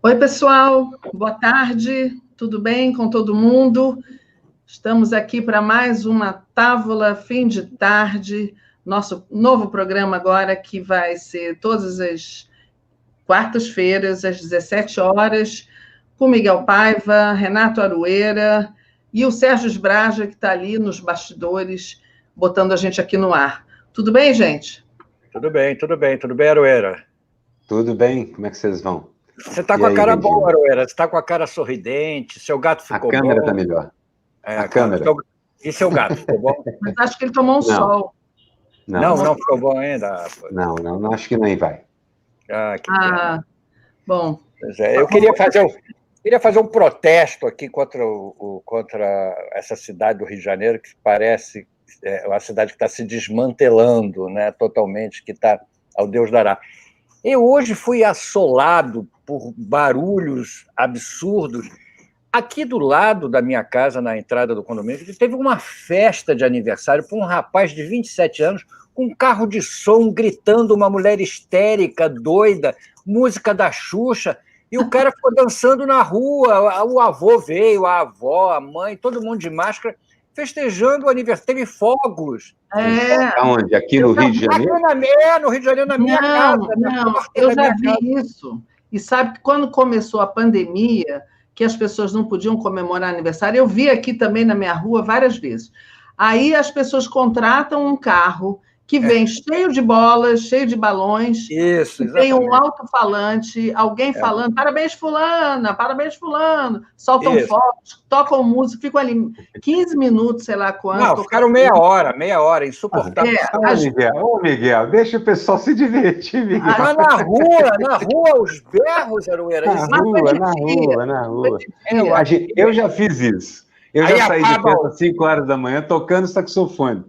Oi, pessoal, boa tarde, tudo bem com todo mundo? Estamos aqui para mais uma Távola Fim de Tarde, nosso novo programa agora que vai ser todas as quartas-feiras, às 17 horas, com Miguel Paiva, Renato Aroeira e o Sérgio Esbraja, que está ali nos bastidores, botando a gente aqui no ar. Tudo bem, gente? Tudo bem, Aroeira? Tudo bem, como é que vocês vão? Você está com a cara boa, Aroeira, você está com a cara sorridente, seu gato ficou bom. A câmera está melhor. A câmera. E seu gato, ficou bom? Mas acho que ele tomou um sol. Não ficou bom ainda? Não, acho que nem vai. Que pena. Bom. Pois é, eu queria fazer um protesto aqui contra essa cidade do Rio de Janeiro, que parece uma cidade que está se desmantelando, né, totalmente, que está ao Deus dará. Eu hoje fui assolado por barulhos absurdos. Aqui do lado da minha casa, na entrada do condomínio, teve uma festa de aniversário para um rapaz de 27 anos com um carro de som gritando uma mulher histérica, doida, música da Xuxa, e o cara ficou dançando na rua. O avô veio, a avó, a mãe, todo mundo de máscara, festejando o aniversário. Teve fogos. Aonde? Aqui no Rio de Janeiro? No Rio de Janeiro, na minha casa. Não, eu já vi isso. E sabe que quando começou a pandemia, que as pessoas não podiam comemorar aniversário, eu vi aqui também na minha rua várias vezes. Aí as pessoas contratam um carro que vem cheio de bolas, cheio de balões, isso, tem um alto-falante, alguém falando, parabéns fulano, soltam fogos, tocam música, ficam ali 15 minutos, sei lá quanto. Não, ficaram meia hora, insuportável. Miguel, deixa o pessoal se divertir, Miguel. Mas na rua, os berros, Aroeira. Na rua. Eu já fiz isso. Eu já saí de casa às 5 horas da manhã tocando saxofone.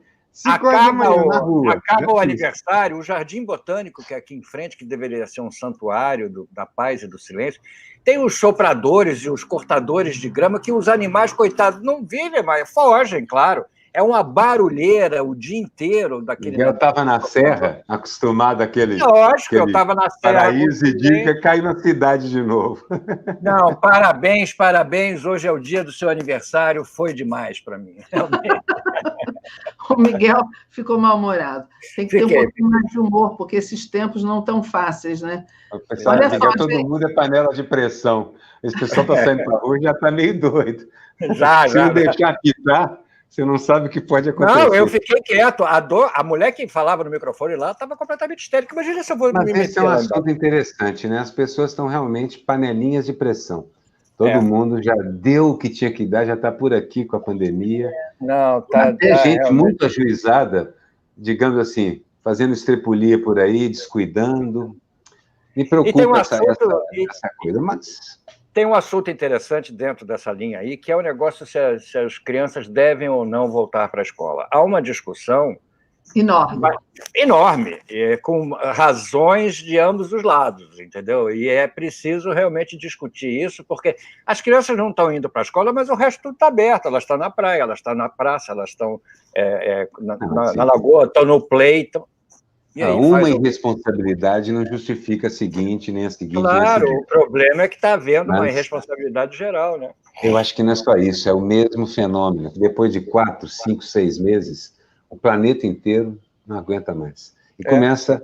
Acaba o aniversário, o Jardim Botânico, que é aqui em frente, que deveria ser um santuário da paz e do silêncio, tem os sopradores e os cortadores de grama que os animais, coitados, não vivem mais, fogem, claro. É uma barulheira o dia inteiro daquele... Eu estava na serra, acostumado àquele... Lógico que eu estava na serra. Paraíso e diga, caiu na cidade de novo. Não, parabéns. Hoje é o dia do seu aniversário, foi demais para mim. O Miguel ficou mal-humorado. Tem que ter um pouquinho mais de humor, porque esses tempos não estão fáceis, né? O pessoal, Miguel, todo mundo é panela de pressão. Esse pessoal está saindo para rua e já está meio doido. Se não deixar apitar, você não sabe o que pode acontecer. Não, eu fiquei quieto. A mulher que falava no microfone lá estava completamente histérica. Imagina se eu vou me meter. Mas esse é um assunto interessante, né? As pessoas estão realmente panelinhas de pressão. Todo mundo já deu o que tinha que dar, já está por aqui com a pandemia. Não, Tem gente muito ajuizada, digamos assim, fazendo estrepulia por aí, descuidando. Me preocupa essa coisa, mas... Tem um assunto interessante dentro dessa linha aí, que é o negócio se as crianças devem ou não voltar para a escola. Há uma discussão... Enorme, com razões de ambos os lados, entendeu? E é preciso realmente discutir isso, porque as crianças não estão indo para a escola, mas o resto tudo está aberto. Elas estão na praia, elas estão na praça, elas estão na lagoa, estão no play. Uma irresponsabilidade não justifica a seguinte, nem a seguinte. Claro, o problema é que está havendo uma irresponsabilidade geral, né? Eu acho que não é só isso, é o mesmo fenômeno. Depois de 4, 5, 6 meses, o planeta inteiro não aguenta mais. E começa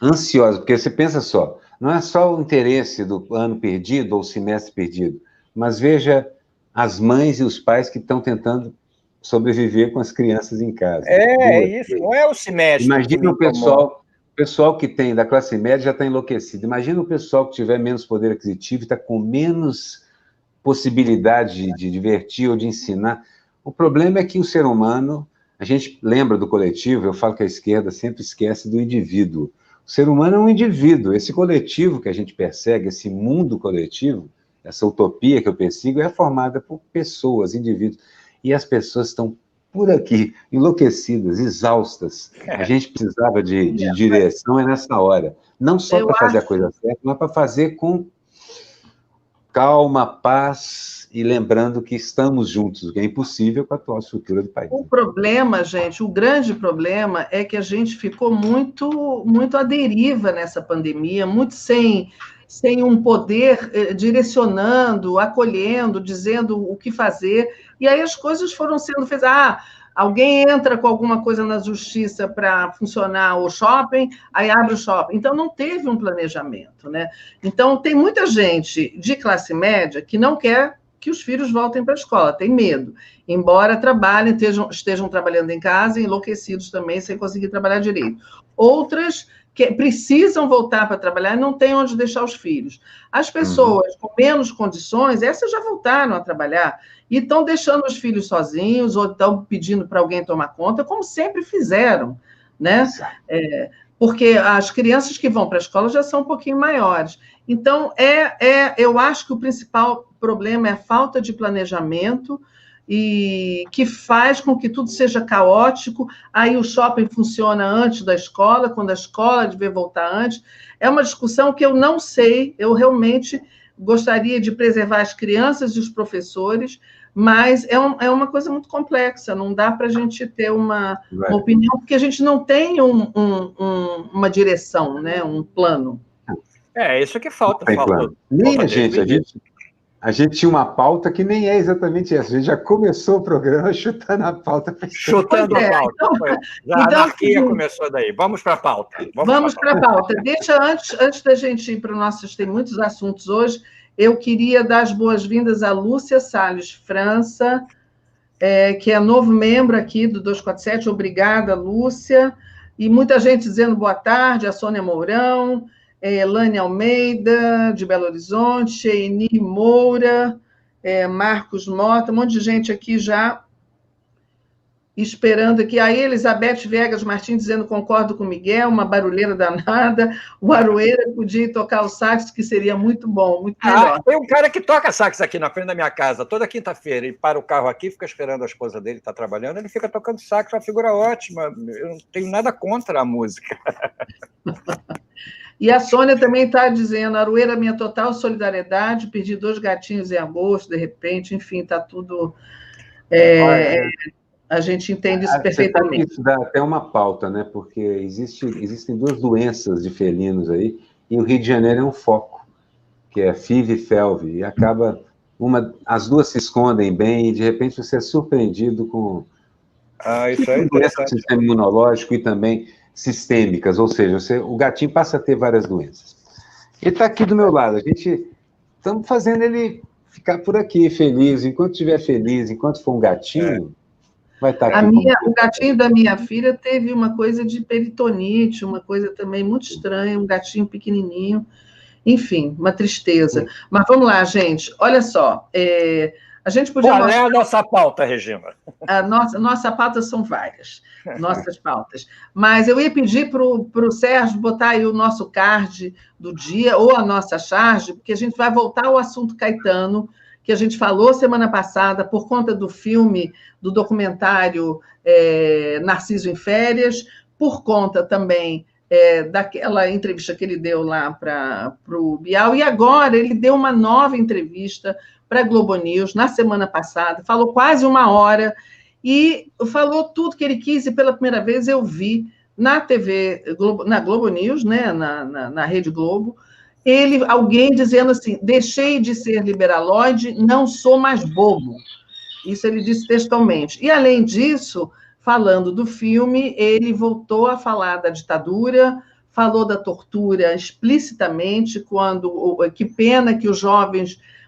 ansioso, porque você pensa só, não é só o interesse do ano perdido ou semestre perdido, mas veja as mães e os pais que estão tentando sobreviver com as crianças em casa. Isso, não é o semestre. Imagina o pessoal que tem da classe média já está enlouquecido. Imagina o pessoal que tiver menos poder aquisitivo e está com menos possibilidade de divertir ou de ensinar. O problema é que o ser humano... A gente lembra do coletivo, eu falo que a esquerda sempre esquece do indivíduo. O ser humano é um indivíduo, esse coletivo que a gente persegue, esse mundo coletivo, essa utopia que eu persigo, é formada por pessoas, indivíduos. E as pessoas estão por aqui, enlouquecidas, exaustas. A gente precisava de direção nessa hora. Não só para fazer a coisa certa, mas para fazer com calma, paz... E lembrando que estamos juntos, o que é impossível com a atual estrutura do país. O problema, gente, o grande problema é que a gente ficou muito à deriva nessa pandemia, muito sem sem um poder direcionando, acolhendo, dizendo o que fazer. E aí as coisas foram sendo feitas. Alguém entra com alguma coisa na justiça para funcionar o shopping, aí abre o shopping. Então, não teve um planejamento, né? Então, tem muita gente de classe média que não quer que os filhos voltem para a escola, tem medo. Embora trabalhem, estejam trabalhando em casa, enlouquecidos também, sem conseguir trabalhar direito. Outras que precisam voltar para trabalhar e não têm onde deixar os filhos. As pessoas com menos condições, essas já voltaram a trabalhar e estão deixando os filhos sozinhos ou estão pedindo para alguém tomar conta, como sempre fizeram, né? Porque as crianças que vão para a escola já são um pouquinho maiores. Então, eu acho que o principal problema é a falta de planejamento e que faz com que tudo seja caótico. Aí o shopping funciona antes da escola, quando a escola deve voltar antes. É uma discussão que eu não sei, eu realmente gostaria de preservar as crianças e os professores, mas é uma coisa muito complexa, não dá para a gente ter uma opinião, porque a gente não tem uma direção, né? Um plano. Isso que falta. Nem a gente tinha uma pauta que nem é exatamente essa. A gente já começou o programa chutando a pauta. Chutando a pauta. Então, a anarquia começou daí. Vamos para a pauta. Vamos para a pauta. Deixa, antes da gente ir para o nosso... Tem muitos assuntos hoje. Eu queria dar as boas-vindas à Lúcia Salles França, que é novo membro aqui do 247. Obrigada, Lúcia. E muita gente dizendo boa tarde, a Sônia Mourão, Elane Almeida, de Belo Horizonte, Sheini Moura, Marcos Mota, um monte de gente aqui já esperando aqui. Aí, Elizabeth Viegas Martins dizendo, concordo com o Miguel, uma barulheira danada, o Aroeira podia ir tocar o sax, que seria muito bom, muito melhor. Tem um cara que toca sax aqui na frente da minha casa, toda quinta-feira, ele para o carro aqui, fica esperando a esposa dele, está trabalhando, ele fica tocando sax, uma figura ótima, eu não tenho nada contra a música. E a Sônia também está dizendo, Aroeira, minha total solidariedade, perdi 2 gatinhos em agosto, de repente, enfim, está tudo... A gente entende isso perfeitamente. Isso dá até uma pauta, né? Porque existem 2 doenças de felinos aí, e o Rio de Janeiro é um foco, que é FIV e FeLV, e acaba... as 2 se escondem bem, e de repente você é surpreendido com isso é doença do sistema imunológico e também sistêmicas, ou seja, o gatinho passa a ter várias doenças. Ele está aqui do meu lado, estamos fazendo ele ficar por aqui, feliz, enquanto estiver feliz, enquanto for um gatinho, vai estar aqui. O gatinho da minha filha teve uma coisa de peritonite, uma coisa também muito estranha, um gatinho pequenininho, enfim, uma tristeza. Mas vamos lá, gente, olha só, a gente podia... Qual é a nossa pauta, Regina? A nossa pauta são várias, nossas pautas. Mas eu ia pedir para o Sérgio botar aí o nosso card do dia, ou a nossa charge, porque a gente vai voltar ao assunto Caetano, que a gente falou semana passada, por conta do filme, do documentário Narciso em Férias, por conta também daquela entrevista que ele deu lá para o Bial, e agora ele deu uma nova entrevista para a Globo News, na semana passada, falou quase 1 hora, e falou tudo que ele quis, e pela primeira vez eu vi na TV, na Globo News, né, na Rede Globo, alguém dizendo assim, deixei de ser liberaloide, não sou mais bobo. Isso ele disse textualmente. E, além disso, falando do filme, ele voltou a falar da ditadura, falou da tortura explicitamente, que pena que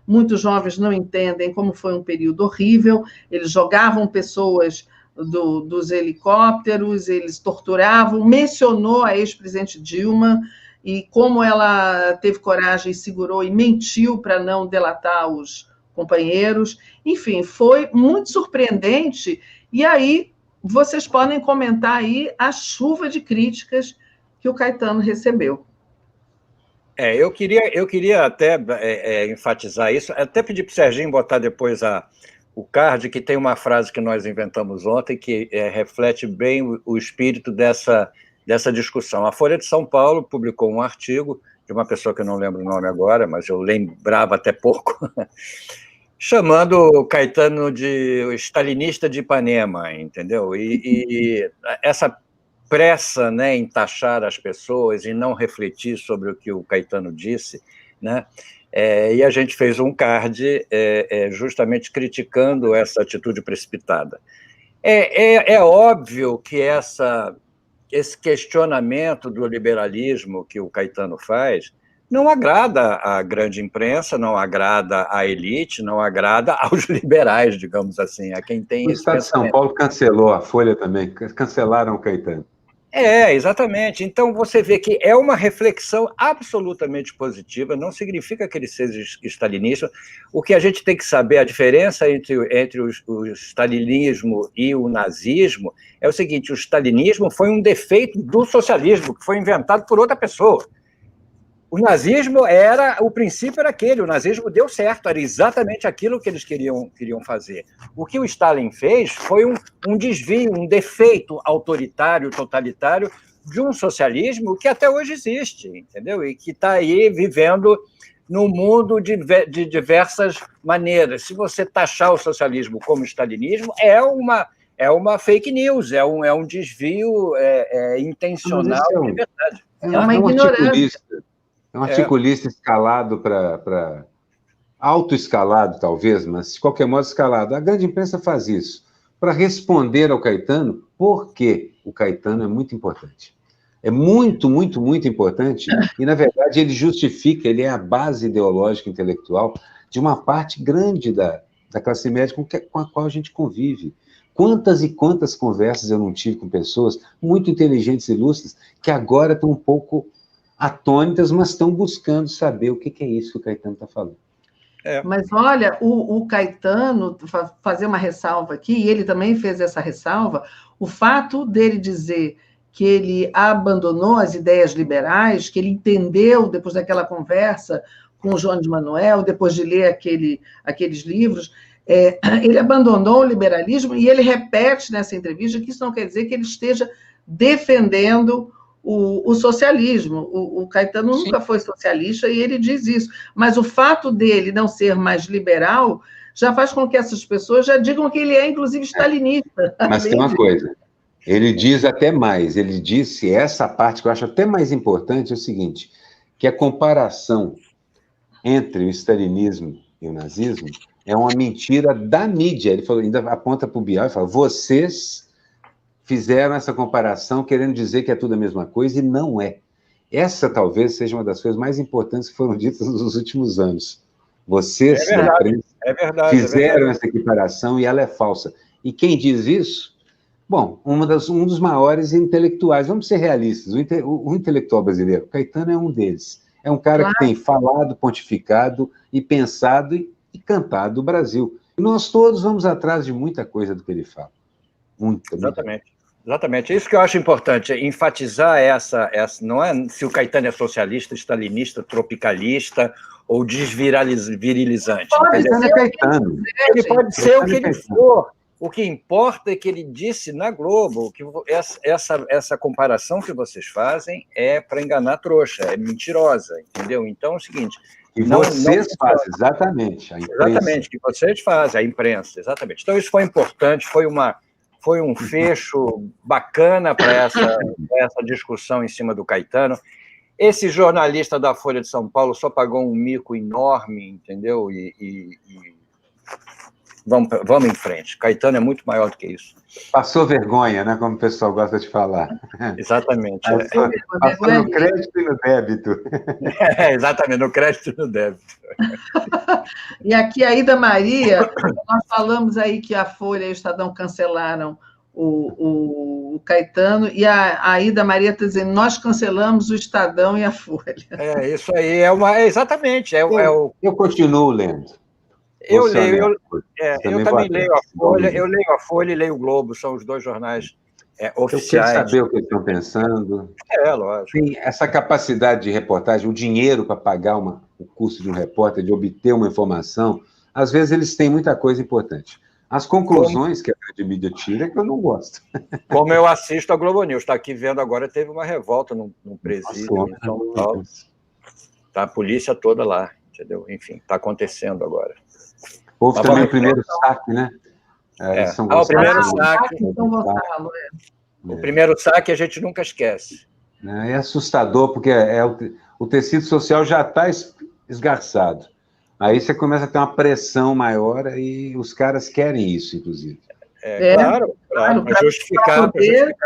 muitos jovens não entendem como foi um período horrível, eles jogavam pessoas dos helicópteros, eles torturavam, mencionou a ex-presidente Dilma, e como ela teve coragem, segurou e mentiu para não delatar os companheiros. Enfim, foi muito surpreendente. E aí, vocês podem comentar aí a chuva de críticas que o Caetano recebeu. Eu queria até enfatizar isso, até pedir para o Serginho botar depois o card, que tem uma frase que nós inventamos ontem, que reflete bem o espírito dessa discussão. A Folha de São Paulo publicou um artigo de uma pessoa que eu não lembro o nome agora, mas eu lembrava até pouco, chamando o Caetano de stalinista de Ipanema, entendeu? E essa pressa, né, em taxar as pessoas e não refletir sobre o que o Caetano disse né? E a gente fez um card justamente criticando essa atitude precipitada. É óbvio que esse questionamento do liberalismo que o Caetano faz não agrada à grande imprensa, não agrada à elite, não agrada aos liberais, digamos assim, a quem tem esse pensamento. O Estado de São Paulo cancelou a Folha também, cancelaram o Caetano. Exatamente. Então, você vê que é uma reflexão absolutamente positiva, não significa que ele seja stalinista. O que a gente tem que saber, a diferença entre o stalinismo e o nazismo é o seguinte: o stalinismo foi um defeito do socialismo, que foi inventado por outra pessoa. O nazismo o princípio era aquele, o nazismo deu certo, era exatamente aquilo que eles queriam fazer. O que o Stalin fez foi um desvio, um defeito autoritário, totalitário, de um socialismo que até hoje existe, entendeu? E que está aí vivendo no mundo de diversas maneiras. Se você taxar o socialismo como stalinismo, é uma fake news, é um desvio intencional de liberdade. É uma ignorância. É um articulista escalado para... autoescalado, talvez, mas de qualquer modo escalado. A grande imprensa faz isso para responder ao Caetano, porque o Caetano é muito importante. É muito, muito, muito importante, e, na verdade, ele justifica, ele é a base ideológica e intelectual de uma parte grande da classe média com a qual a gente convive. Quantas e quantas conversas eu não tive com pessoas muito inteligentes e lúcidas que agora estão um pouco atônitas, mas estão buscando saber o que é isso que o Caetano está falando. Mas, olha, o Caetano, fazer uma ressalva aqui, e ele também fez essa ressalva, o fato dele dizer que ele abandonou as ideias liberais, que ele entendeu, depois daquela conversa com o João de Manuel, depois de ler aqueles livros, ele abandonou o liberalismo, e ele repete nessa entrevista que isso não quer dizer que ele esteja defendendo o socialismo. O Caetano nunca foi socialista e ele diz isso, mas o fato dele não ser mais liberal já faz com que essas pessoas já digam que ele é, inclusive, stalinista. Mas tem uma coisa, ele diz até mais, ele disse essa parte que eu acho até mais importante, é o seguinte, que a comparação entre o stalinismo e o nazismo é uma mentira da mídia. Ele falou, ainda aponta para o Bial e fala, vocês fizeram essa comparação querendo dizer que é tudo a mesma coisa, e não é. Essa talvez seja uma das coisas mais importantes que foram ditas nos últimos anos. Vocês, da imprensa, fizeram essa equiparação e ela é falsa. E quem diz isso? Bom, um dos maiores intelectuais, vamos ser realistas, o intelectual brasileiro, Caetano é um deles. É um cara que tem falado, pontificado e pensado e cantado o Brasil. E nós todos vamos atrás de muita coisa do que ele fala. Exatamente. É isso que eu acho importante, enfatizar essa não é se o Caetano é socialista, stalinista, tropicalista ou desvirilizante. Ele pode ser o que ele for. O que importa é que ele disse na Globo que essa comparação que vocês fazem é para enganar trouxa, é mentirosa, entendeu? Então é o seguinte... E vocês fazem, exatamente, a imprensa. Exatamente, que vocês fazem, a imprensa, exatamente. Então isso foi importante, foi um fecho bacana para essa discussão em cima do Caetano. Esse jornalista da Folha de São Paulo só pagou um mico enorme, entendeu? E vamos em frente. Caetano é muito maior do que isso. Passou vergonha, né? Como o pessoal gosta de falar. Exatamente. Passou no crédito e no débito. Exatamente, no crédito e no débito. E aqui, a Ida Maria, nós falamos aí que a Folha e o Estadão cancelaram o Caetano, e a Ida Maria está dizendo, nós cancelamos o Estadão e a Folha. Isso aí, exatamente. Eu continuo lendo. Eu também leio a Folha, e leio o Globo, são os dois jornais oficiais. Eu quero saber o que eles estão pensando. Lógico. Tem essa capacidade de reportagem, o dinheiro para pagar o custo de um repórter, de obter uma informação, às vezes eles têm muita coisa importante. As conclusões que a grande mídia tira é que eu não gosto. Como eu assisto a Globo News, está aqui vendo agora, teve uma revolta no presídio em São Paulo. Está a polícia toda lá, entendeu? Enfim, está acontecendo agora. Houve também o primeiro saque, né? O primeiro saque. O primeiro saque a gente nunca esquece. É assustador, porque o tecido social já está esgarçado. Aí você começa a ter uma pressão maior e os caras querem isso, inclusive. Claro, para justificar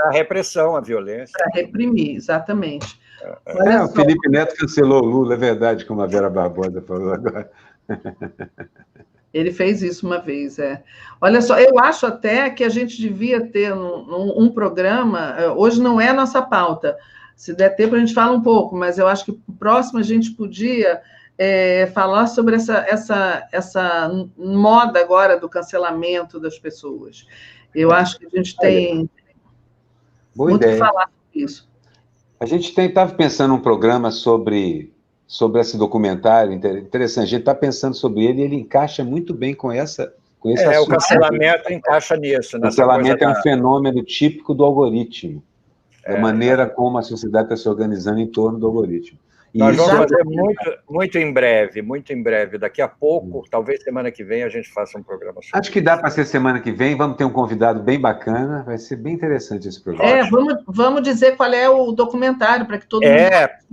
a repressão, a violência. Para reprimir, exatamente. O Felipe Neto cancelou o Lula, é verdade, como a Vera Barbosa falou agora. Ele fez isso uma vez, Olha só, eu acho até que a gente devia ter um programa, hoje não é a nossa pauta, se der tempo a gente fala um pouco, mas eu acho que o próximo a gente podia falar sobre essa moda agora do cancelamento das pessoas. Eu acho que a gente tem muito que falar sobre isso. A gente estava pensando num programa sobre esse documentário interessante. A gente está pensando sobre ele e ele encaixa muito bem com esse assunto. O cancelamento encaixa nisso. O cancelamento é um fenômeno típico do algoritmo, da maneira como a sociedade está se organizando em torno do algoritmo. E nós vamos fazer muito em breve, daqui a pouco, talvez semana que vem, a gente faça um programa sobre Acho que dá para ser semana que vem, vamos ter um convidado bem bacana, vai ser bem interessante esse programa. Vamos dizer qual é o documentário, para que todo mundo...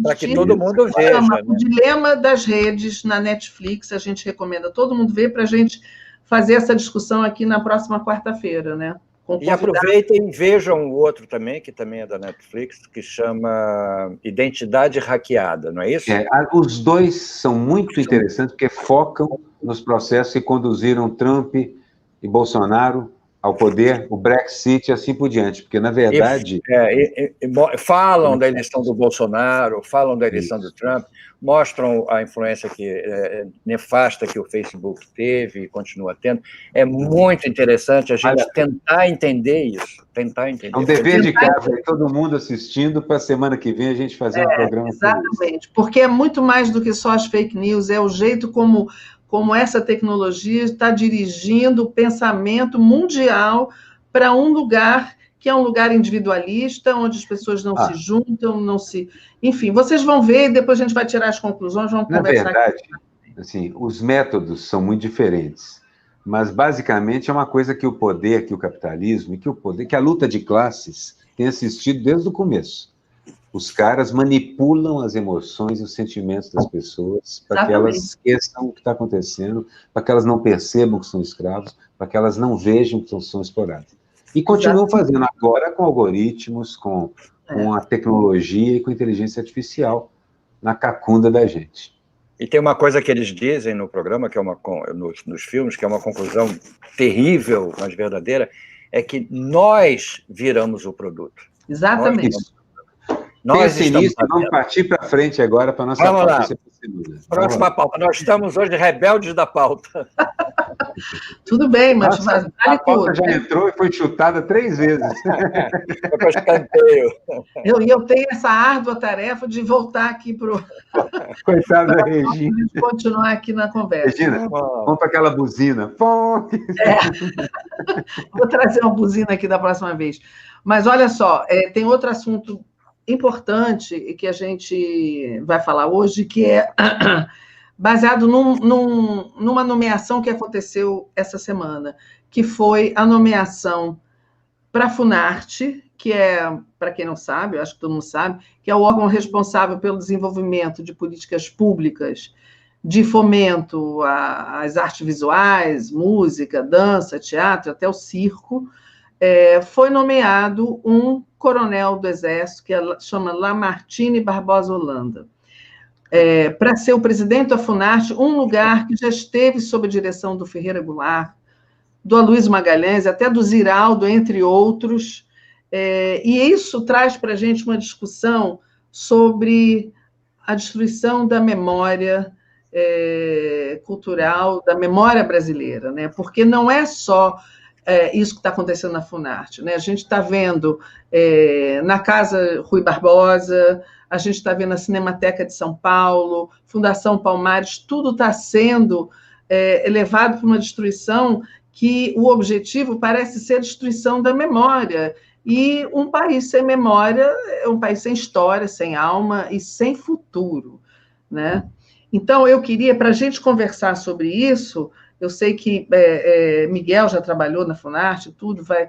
para que todo mundo veja. O Dilema das Redes, na Netflix, a gente recomenda todo mundo ver para a gente fazer essa discussão aqui na próxima quarta-feira, né? E aproveitem e vejam o outro também, que também é da Netflix, que chama Identidade Hackeada, não é isso? Os dois são muito interessantes, porque focam nos processos que conduziram Trump e Bolsonaro ao poder, o Brexit e assim por diante, porque, na verdade... falam da eleição do Bolsonaro, falam da eleição do Trump, mostram a influência nefasta que o Facebook teve e continua tendo. É muito interessante a gente tentar entender isso. É um dever de casa, todo mundo assistindo, para a semana que vem a gente fazer um programa. Exatamente, porque é muito mais do que só as fake news, é o jeito como essa tecnologia está dirigindo o pensamento mundial para um lugar que é um lugar individualista, onde as pessoas não se juntam, não se... Enfim, vocês vão ver e depois a gente vai tirar as conclusões, vamos conversar. Na verdade, assim, os métodos são muito diferentes, mas basicamente é uma coisa que o poder, que o capitalismo, que a luta de classes tem assistido desde o começo. Os caras manipulam as emoções e os sentimentos das pessoas para que elas esqueçam o que está acontecendo, para que elas não percebam que são escravos, para que elas não vejam que são exploradas. E continuam fazendo agora com algoritmos, com a tecnologia e com a inteligência artificial na cacunda da gente. E tem uma coisa que eles dizem no programa, que é nos filmes, que é uma conclusão terrível, mas verdadeira, é que nós viramos o produto. Exatamente. Pense nisso e vamos partir para frente agora para a nossa pauta. Próxima pauta. Nós estamos hoje rebeldes da pauta. Tudo bem, mas vale a pauta já entrou e foi chutada 3 vezes. Foi para escanteio. Eu tenho essa árdua tarefa de voltar aqui para o... Coitada da Regina. Continuar aqui na conversa. Regina, vamos para aquela buzina. Vou trazer uma buzina aqui da próxima vez. Mas olha só, tem outro assunto importante que a gente vai falar hoje, que é baseado numa nomeação que aconteceu essa semana, que foi a nomeação para a Funarte, que é, para quem não sabe, eu acho que todo mundo sabe, que é o órgão responsável pelo desenvolvimento de políticas públicas de fomento às artes visuais, música, dança, teatro, até o circo. Foi nomeado um coronel do Exército, que chama Lamartine Barbosa Holanda, para ser o presidente da Funarte, um lugar que já esteve sob a direção do Ferreira Goulart, do Aloysio Magalhães, até do Ziraldo, entre outros, e isso traz para a gente uma discussão sobre a destruição da memória cultural, da memória brasileira, né? Porque não é só isso que está acontecendo na Funarte, né? A gente está vendo na Casa Rui Barbosa, a gente está vendo a Cinemateca de São Paulo, Fundação Palmares, tudo está sendo levado para uma destruição que o objetivo parece ser a destruição da memória. E um país sem memória é um país sem história, sem alma e sem futuro, né? Então, eu queria, para a gente conversar sobre isso, eu sei que Miguel já trabalhou na Funarte, tudo vai...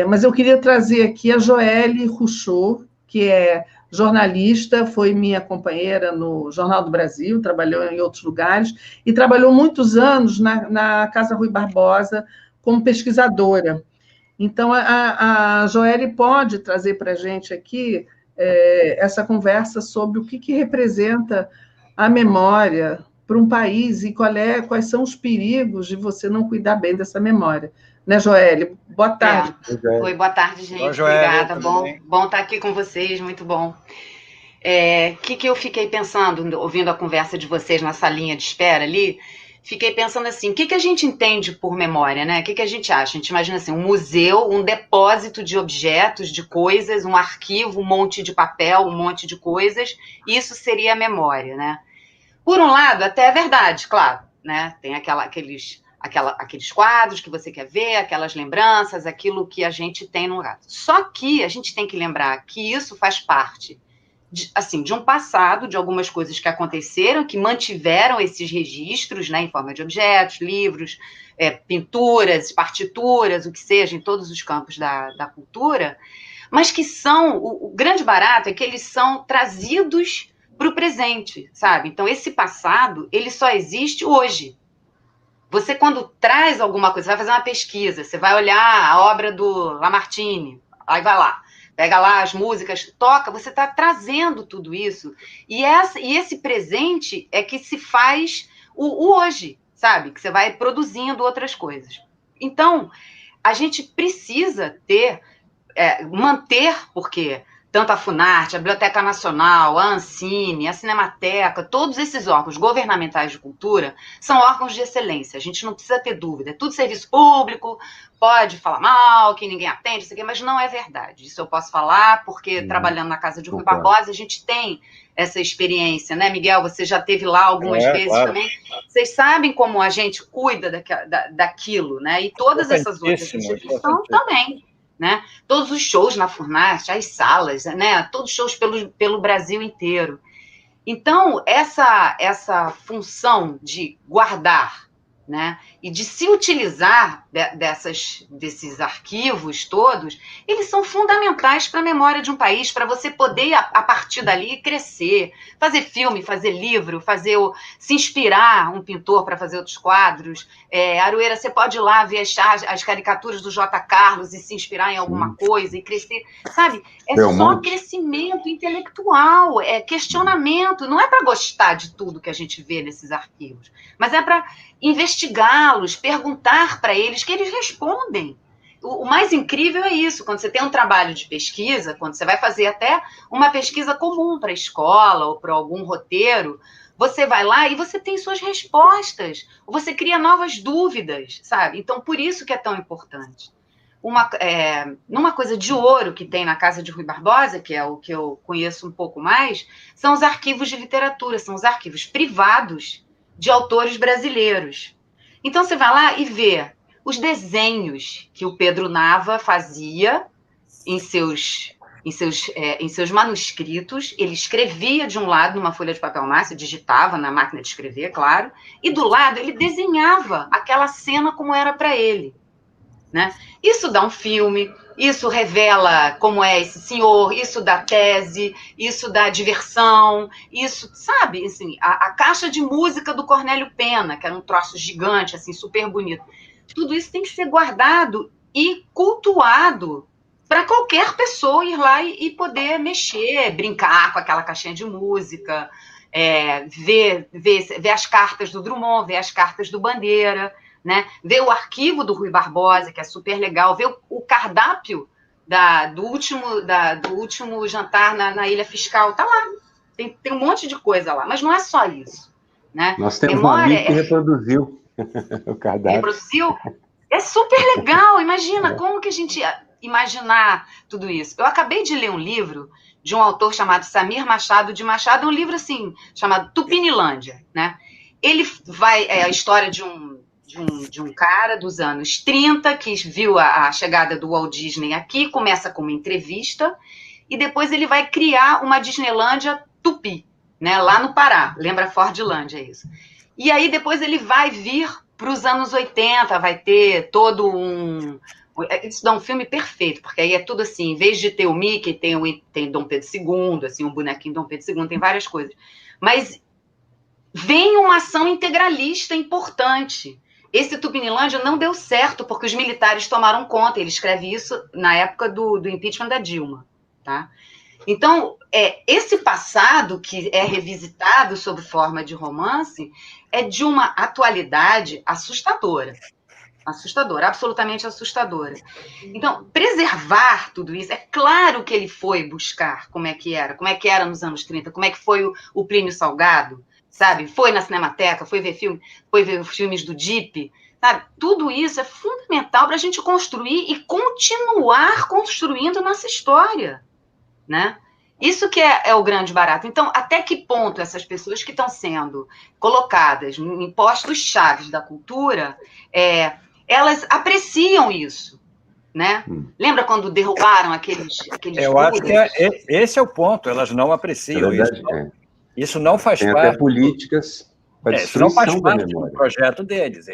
mas eu queria trazer aqui a Joelle Ruchot, que é jornalista, foi minha companheira no Jornal do Brasil, trabalhou em outros lugares, e trabalhou muitos anos na Casa Rui Barbosa como pesquisadora. Então, a Joelle pode trazer para a gente aqui essa conversa sobre o que representa a memória para um país e quais são os perigos de você não cuidar bem dessa memória. Né, Joelle? Boa tarde. Oi, boa tarde, gente. Boa, Joelle, obrigada. Bom estar aqui com vocês, muito bom. Que eu fiquei pensando, ouvindo a conversa de vocês na salinha de espera ali, fiquei pensando assim, o que a gente entende por memória, né? O que a gente acha? A gente imagina assim, um museu, um depósito de objetos, de coisas, um arquivo, um monte de papel, um monte de coisas, isso seria a memória, né? Por um lado, até é verdade, claro, né? Tem aqueles quadros que você quer ver, aquelas lembranças, aquilo que a gente tem no lugar. Só que a gente tem que lembrar que isso faz parte de um passado, de algumas coisas que aconteceram, que mantiveram esses registros, né, em forma de objetos, livros, pinturas, partituras, o que seja, em todos os campos da cultura, mas que o grande barato é que eles são trazidos para o presente, sabe? Então, esse passado, ele só existe hoje. Você, quando traz alguma coisa, você vai fazer uma pesquisa, você vai olhar a obra do Lamartine, aí vai lá, pega lá as músicas, toca, você está trazendo tudo isso. E esse presente é que se faz o hoje, sabe? Que você vai produzindo outras coisas. Então, a gente precisa manter, porque tanto a Funarte, a Biblioteca Nacional, a Ancine, a Cinemateca, todos esses órgãos governamentais de cultura são órgãos de excelência, a gente não precisa ter dúvida, é tudo serviço público, pode falar mal, que ninguém atende, isso aqui, mas não é verdade, isso eu posso falar, porque trabalhando na Casa de Rui Barbosa, a gente tem essa experiência, né, Miguel? Você já esteve lá algumas vezes claro. também, vocês sabem como a gente cuida daquilo, né, e todas essas outras instituições também. Né? Todos os shows na Funarte, as salas, né? Todos os shows pelo Brasil inteiro. Então, essa função de guardar, né? E de se utilizar desses arquivos todos, eles são fundamentais para a memória de um país, para você poder, a partir dali, crescer, fazer filme, fazer livro, se inspirar um pintor para fazer outros quadros. Aroeira, você pode ir lá ver as caricaturas do J. Carlos e se inspirar em alguma coisa e crescer, sabe? Só crescimento intelectual, questionamento, não é para gostar de tudo que a gente vê nesses arquivos, mas é para investigá-los, perguntar para eles, que eles respondem. O mais incrível é isso, quando você tem um trabalho de pesquisa, quando você vai fazer até uma pesquisa comum para a escola ou para algum roteiro, você vai lá e você tem suas respostas, ou você cria novas dúvidas, sabe? Então, por isso que é tão importante. Numa coisa de ouro que tem na Casa de Rui Barbosa, que é o que eu conheço um pouco mais, são os arquivos de literatura, são os arquivos privados de autores brasileiros. Então, você vai lá e vê os desenhos que o Pedro Nava fazia em seus manuscritos. Ele escrevia de um lado numa folha de papel massa, digitava na máquina de escrever, claro, e do lado ele desenhava aquela cena como era para ele. Né? Isso dá um filme, isso revela como é esse senhor, isso dá tese, isso dá diversão, isso, sabe, assim, a caixa de música do Cornélio Pena, que era um troço gigante, assim, super bonito. Tudo isso tem que ser guardado e cultuado para qualquer pessoa ir lá e poder mexer, brincar com aquela caixinha de música, ver as cartas do Drummond, ver as cartas do Bandeira, né? Ver o arquivo do Rui Barbosa, que é super legal, ver o cardápio do último jantar na Ilha Fiscal, tá lá, tem um monte de coisa lá, mas não é só isso, né? Nós temos um amigo que reproduziu o cardápio. Reproduziu? É super legal, imagina, como que a gente ia imaginar tudo isso? Eu acabei de ler um livro de um autor chamado Samir Machado de Machado, um livro assim, chamado Tupinilândia, né? Ele a história de um cara dos anos 30 que viu a chegada do Walt Disney aqui, começa com uma entrevista, e depois ele vai criar uma Disneylândia Tupi, né, lá no Pará, lembra Fordlândia, isso. E aí depois ele vai vir para os anos 80, vai ter todo Isso dá um filme perfeito, porque aí é tudo assim, em vez de ter o Mickey, tem Dom Pedro II, assim, um bonequinho Dom Pedro II, tem várias coisas. Mas vem uma ação integralista importante. Esse Tupinilândia não deu certo, porque os militares tomaram conta, ele escreve isso na época do impeachment da Dilma, tá? Então, esse passado que é revisitado sob forma de romance é de uma atualidade assustadora. Assustadora, absolutamente assustadora. Então, preservar tudo isso, é claro que ele foi buscar como é que era nos anos 30, como é que foi o Plínio Salgado, sabe? Foi na Cinemateca, foi ver filmes do Dip, sabe? Tudo isso é fundamental para a gente construir e continuar construindo nossa história, né? Isso que é o grande barato. Então, até que ponto essas pessoas que estão sendo colocadas em postos chaves da cultura, elas apreciam isso, né? Lembra quando derrubaram aqueles Eu acho que esse é o ponto, elas não apreciam isso. Isso não faz Tem parte... até políticas para isso não faz destruição da parte memória. do projeto deles.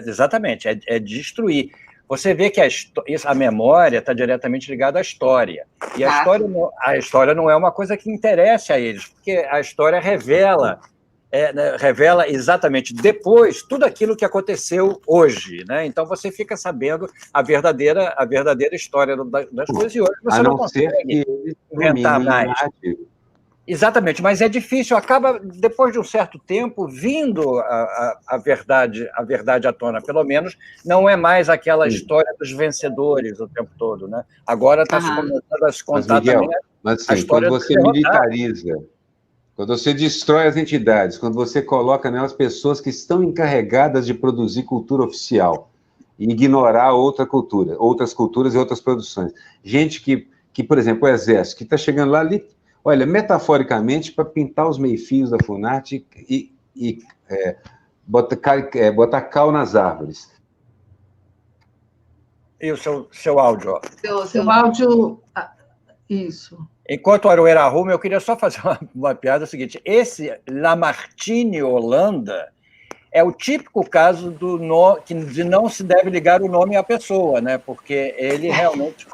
Exatamente, é destruir. Você vê que a memória está diretamente ligada à história. E a história não é uma coisa que interessa a eles, porque a história revela exatamente depois tudo aquilo que aconteceu hoje, né? Então você fica sabendo a verdadeira história das coisas, e hoje você não consegue inventar mais. Exatamente, mas é difícil, acaba, depois de um certo tempo, vindo a verdade à tona, pelo menos não é mais aquela história dos vencedores o tempo todo, né? Agora está se começando a se contar também a história quando você militariza, quando você destrói as entidades, quando você coloca nelas pessoas que estão encarregadas de produzir cultura oficial e ignorar outras culturas e outras produções. Gente que por exemplo, o Exército, que está chegando lá ali, olha, metaforicamente, para pintar os meio-fios da Funarte e botar cal nas árvores. E o seu áudio? Seu áudio... Isso. Enquanto o Aroeira arruma, eu queria só fazer uma piada, é o seguinte, esse Lamartine Holanda é o típico caso de não se deve ligar o nome à pessoa, né? Porque ele realmente...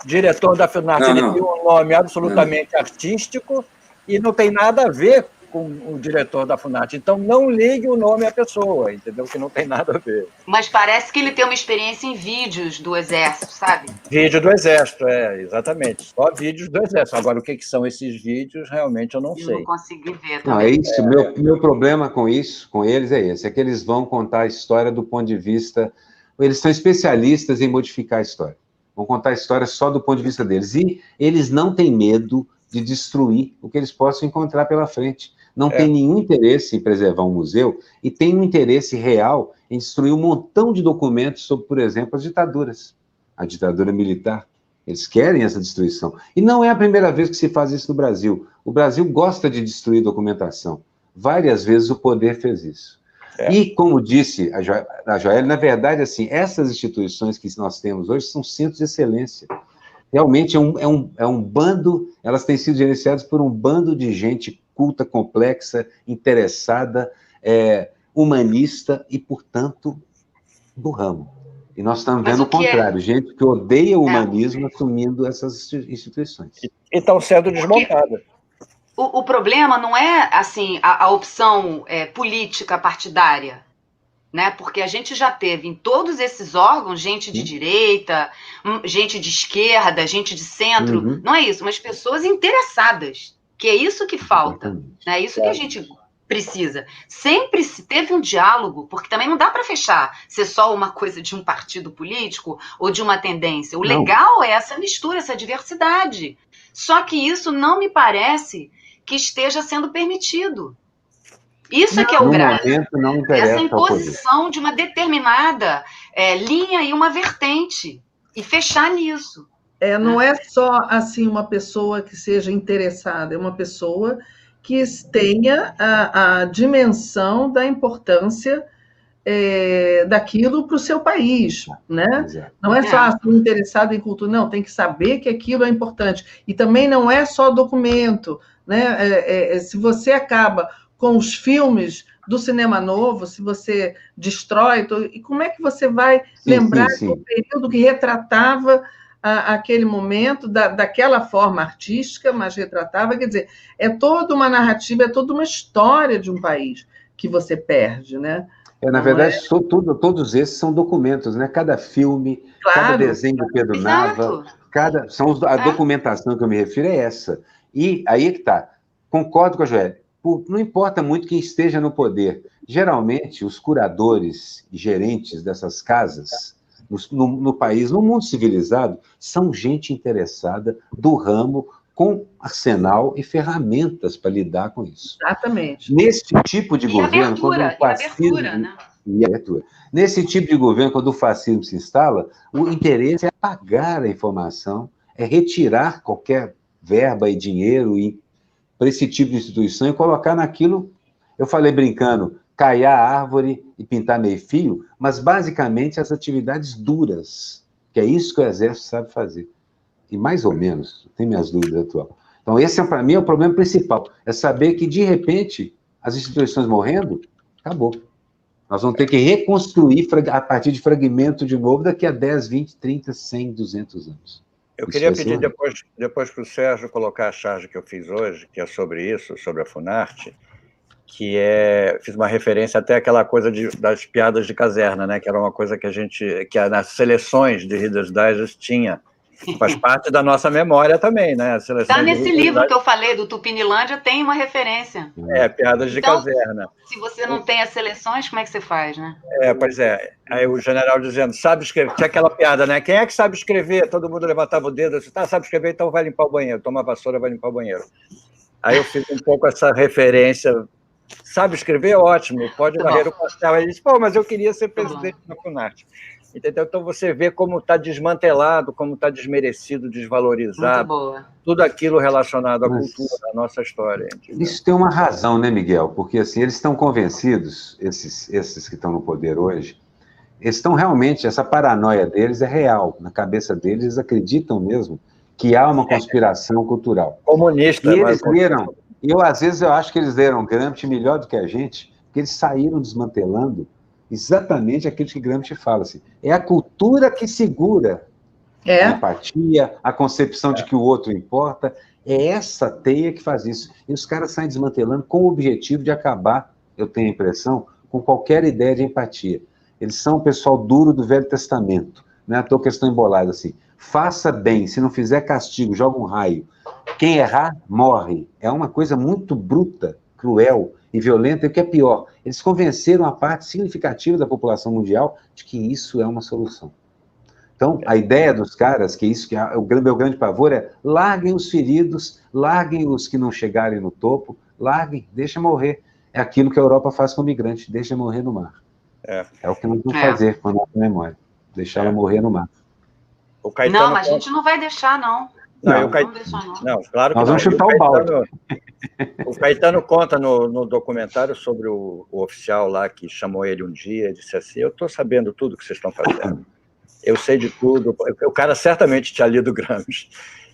diretor da Funarte, ele tem um nome absolutamente artístico e não tem nada a ver com o diretor da Funarte. Então, não ligue o nome à pessoa, entendeu? Que não tem nada a ver. Mas parece que ele tem uma experiência em vídeos do Exército, sabe? Vídeo do Exército, exatamente. Só vídeos do Exército. Agora, o que são esses vídeos, realmente eu não sei. Eu não consegui ver também. Não, é isso. Meu problema com eles é esse. É que eles vão contar a história do ponto de vista... Eles são especialistas em modificar a história. Vão contar a história só do ponto de vista deles. E eles não têm medo de destruir o que eles possam encontrar pela frente. Não tem nenhum interesse em preservar um museu e tem um interesse real em destruir um montão de documentos sobre, por exemplo, as ditaduras. A ditadura militar. Eles querem essa destruição. E não é a primeira vez que se faz isso no Brasil. O Brasil gosta de destruir documentação. Várias vezes o poder fez isso. E, como disse a Joelle, na verdade, assim, essas instituições que nós temos hoje são centros de excelência. Realmente é um bando, elas têm sido gerenciadas por um bando de gente culta, complexa, interessada, humanista e, portanto, do ramo. E nós estamos vendo o contrário, gente que odeia o humanismo assumindo essas instituições. E estão sendo desmontadas. O problema não é assim a opção política partidária, né? Porque a gente já teve em todos esses órgãos gente de direita, gente de esquerda, gente de centro, não é isso, mas pessoas interessadas, que é isso que falta, né? É isso que a gente precisa. Sempre se teve um diálogo, porque também não dá para fechar ser só uma coisa de um partido político ou de uma tendência. O legal é essa mistura, essa diversidade. Só que isso não me parece que esteja sendo permitido. Isso é que é o grave. Essa imposição de uma determinada linha e uma vertente. E fechar nisso. Não é só assim uma pessoa que seja interessada, é uma pessoa que tenha a dimensão da importância daquilo para o seu país, né? Não é só interessado em cultura, não, tem que saber que aquilo é importante. E também não é só documento, né? Se você acaba com os filmes do cinema novo, se você destrói, e como é que você vai lembrar do período que retratava aquele momento, daquela forma artística, mas retratava, quer dizer, é toda uma narrativa, é toda uma história de um país que você perde, né? Na verdade, todos esses são documentos, né? Cada filme, cada desenho do Pedro Nava, a documentação que eu me refiro é essa. E aí é que está. Concordo com a Joelle. Não importa muito quem esteja no poder. Geralmente, os curadores e gerentes dessas casas, no país, no mundo civilizado, são gente interessada do ramo, com arsenal e ferramentas para lidar com isso. Exatamente. Nesse tipo de governo, nesse tipo de governo, quando o fascismo se instala, o interesse é apagar a informação, é retirar qualquer verba e dinheiro para esse tipo de instituição e colocar naquilo, eu falei brincando, caiar a árvore e pintar meio fio, mas basicamente as atividades duras, que é isso que o Exército sabe fazer. E mais ou menos, tem minhas dúvidas atual. Então, esse, para mim, é o problema principal. É saber que, de repente, as instituições morrendo, acabou. Nós vamos ter que reconstruir a partir de fragmento de novo daqui a 10, 20, 30, 100, 200 anos. Eu queria pedir depois para o Sérgio colocar a charge que eu fiz hoje, que é sobre isso, sobre a Funarte, fiz uma referência até àquela coisa das piadas de caserna, né? Que era uma coisa que nas seleções de Reader's Digest tinha. Faz parte da nossa memória também, né? Está nesse livro que eu falei, do Tupinilândia, tem uma referência. Piadas de caserna. Se você não tem as seleções, como é que você faz, né? Pois é. Aí o general dizendo, sabe escrever, tinha aquela piada, né? Quem é que sabe escrever? Todo mundo levantava o dedo, assim, sabe escrever, então vai limpar o banheiro. Toma a vassoura, vai limpar o banheiro. Aí eu fiz um pouco essa referência. Sabe escrever? Ótimo, pode varrer o pastel. Aí ele disse, mas eu queria ser presidente da Funarte. Entendeu? Então você vê como está desmantelado, como está desmerecido, desvalorizado, tudo aquilo relacionado à cultura, à nossa história. Entendeu? Isso tem uma razão, né, Miguel? Porque assim, eles estão convencidos, esses que estão no poder hoje, eles estão realmente, essa paranoia deles é real. Na cabeça deles, eles acreditam mesmo que há uma conspiração cultural. Comunista. E eles leram, às vezes eu acho que eles leram Gramsci melhor do que a gente, porque eles saíram desmantelando exatamente aquilo que Gramsci fala, assim, é a cultura que segura a empatia, a concepção de que o outro importa, é essa teia que faz isso. E os caras saem desmantelando com o objetivo de acabar, eu tenho a impressão, com qualquer ideia de empatia. Eles são o pessoal duro do Velho Testamento, né? A tua questão embolada, assim, faça bem, se não fizer castigo, joga um raio. Quem errar, morre. É uma coisa muito bruta, cruel e violenta, e o que é pior, eles convenceram a parte significativa da população mundial de que isso é uma solução. Então, a ideia dos caras, que o meu grande pavor é, larguem os feridos, larguem os que não chegarem no topo, larguem, deixa morrer. É aquilo que a Europa faz com o migrante, deixa morrer no mar. É o que nós vamos fazer com a nossa memória, deixar ela morrer no mar. Não, mas a gente não vai deixar, não. Não, claro que nós vamos chutar o balde. O Caetano conta no documentário sobre o oficial lá que chamou ele um dia e disse assim, eu estou sabendo tudo que vocês estão fazendo, eu sei de tudo. O cara certamente tinha lido Gramsci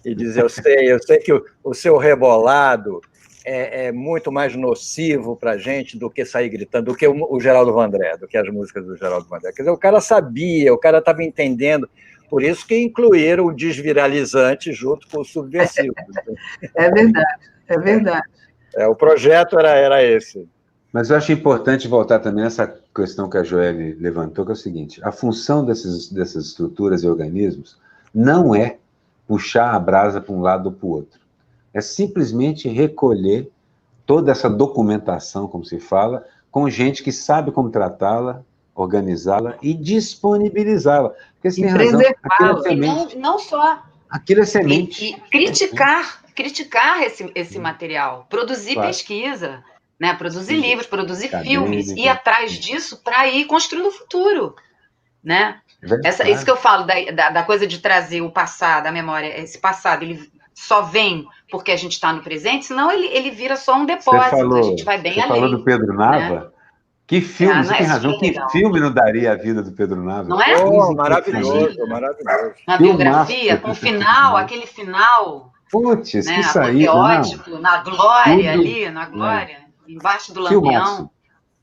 e diz, eu sei que o seu rebolado é muito mais nocivo para a gente do que sair gritando, do que o Geraldo Vandré, do que as músicas do Geraldo Vandré. Quer dizer, o cara sabia, o cara estava entendendo. Por isso que incluíram o desviralizante junto com o subversivo. É verdade. O projeto era esse. Mas eu acho importante voltar também nessa questão que a Joelle levantou, que é o seguinte, a função dessas estruturas e organismos não é puxar a brasa para um lado ou para o outro. É simplesmente recolher toda essa documentação, como se fala, com gente que sabe como tratá-la, organizá-la e disponibilizá-la. Porque você tem razão, aquilo é semente. Não só. Aquilo é semente. E criticar esse material, produzir pesquisa, né? Produzir livros, produzir filmes, ir atrás disso para ir construindo o futuro. Né? Isso que eu falo da coisa de trazer o passado, a memória, esse passado, ele só vem porque a gente está no presente, senão ele vira só um depósito, a gente vai bem além. Você falou do Pedro Nava? Né? Que filme, você tem razão, que filme não daria a vida do Pedro Nava? Não é? Maravilhoso. Uma biografia, com aquele final... Putz, né, que saída, apoteótico, na glória ali, na glória. embaixo do Filmaço. lampião.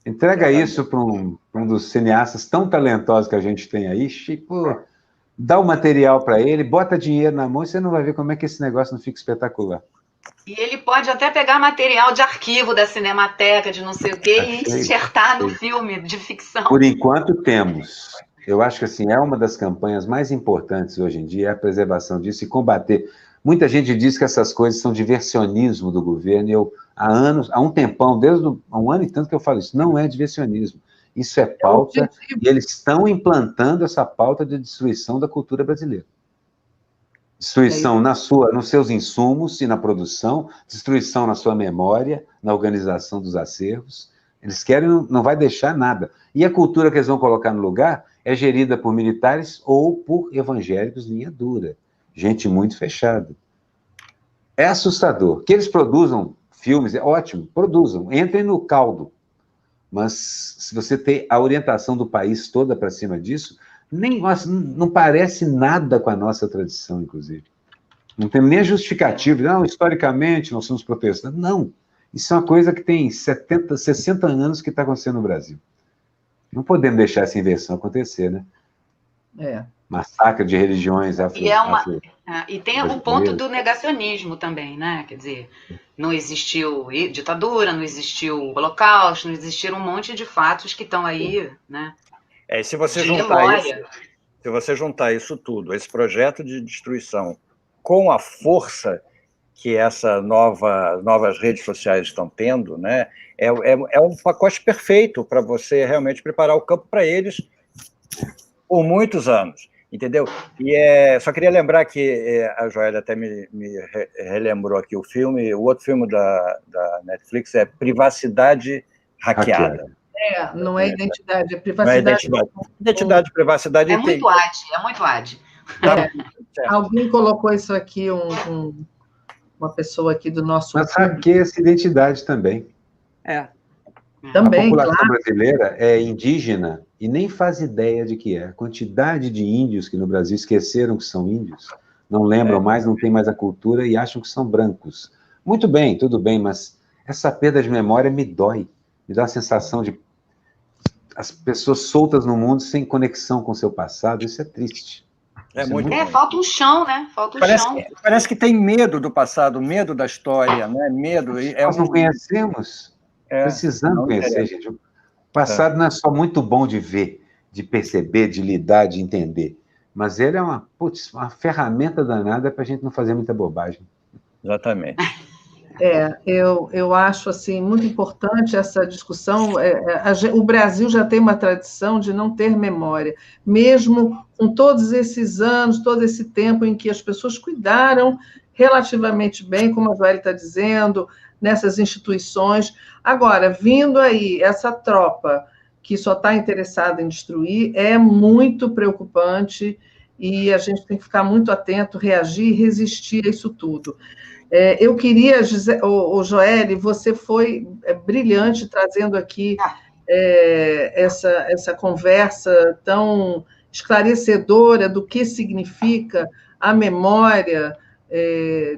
Entrega isso para um dos cineastas tão talentosos que a gente tem aí, Chico, dá o material para ele, bota dinheiro na mão e você não vai ver como é que esse negócio não fica espetacular. E ele pode até pegar material de arquivo da Cinemateca, de não sei o quê, e enxertar no filme de ficção. Por enquanto temos. Eu acho que assim, é uma das campanhas mais importantes hoje em dia, é a preservação disso e combater. Muita gente diz que essas coisas são diversionismo do governo, e eu, há um tempão, há um ano e tanto que eu falo isso, não é diversionismo. Isso é pauta, e eles estão implantando essa pauta de destruição da cultura brasileira. Destruição nos seus insumos e na produção, destruição na sua memória, na organização dos acervos. Eles querem, não vai deixar nada. E a cultura que eles vão colocar no lugar é gerida por militares ou por evangélicos linha dura. Gente muito fechada. É assustador. Que eles produzam filmes, é ótimo, produzam, entrem no caldo. Mas se você tem a orientação do país toda para cima disso, não parece nada com a nossa tradição, inclusive. Não tem nem a justificativa. Não, historicamente, nós somos protestantes. Não. Isso é uma coisa que tem 70, 60 anos que está acontecendo no Brasil. Não podemos deixar essa inversão acontecer, né? Massacre de religiões E tem o ponto do negacionismo também, né? Quer dizer, não existiu ditadura, não existiu holocausto, não existiram um monte de fatos que estão aí, né? Se você juntar isso tudo, esse projeto de destruição, com a força que essas novas redes sociais estão tendo, né, é um pacote perfeito para você realmente preparar o campo para eles por muitos anos, entendeu? E só queria lembrar que a Joélia até me relembrou aqui o outro filme da Netflix é Privacidade Hackeada. Não é identidade, é privacidade. Não é identidade, privacidade. É muito ad. Alguém colocou isso aqui, uma pessoa aqui do nosso... Mas hackeia essa identidade também. Também, a população brasileira é indígena e nem faz ideia de que é. A quantidade de índios que no Brasil esqueceram que são índios, não lembram mais, não tem mais a cultura e acham que são brancos. Muito bem, tudo bem, mas essa perda de memória me dói. Me dá a sensação de as pessoas soltas no mundo sem conexão com o seu passado. Isso é triste. Falta um chão, né? Parece que tem medo do passado, medo da história, né? Medo. Nós não conhecemos. Precisamos conhecer, gente. O passado não é só muito bom de ver, de perceber, de lidar, de entender. Mas ele é uma ferramenta danada para a gente não fazer muita bobagem. Exatamente. Eu acho assim, muito importante essa discussão. O Brasil já tem uma tradição de não ter memória, mesmo com todos esses anos, todo esse tempo em que as pessoas cuidaram relativamente bem, como a Joélia está dizendo, nessas instituições. Agora, vindo aí essa tropa que só está interessada em destruir, é muito preocupante e a gente tem que ficar muito atento, reagir e resistir a isso tudo. Eu queria, Joélia, você foi brilhante trazendo aqui essa conversa tão esclarecedora do que significa a memória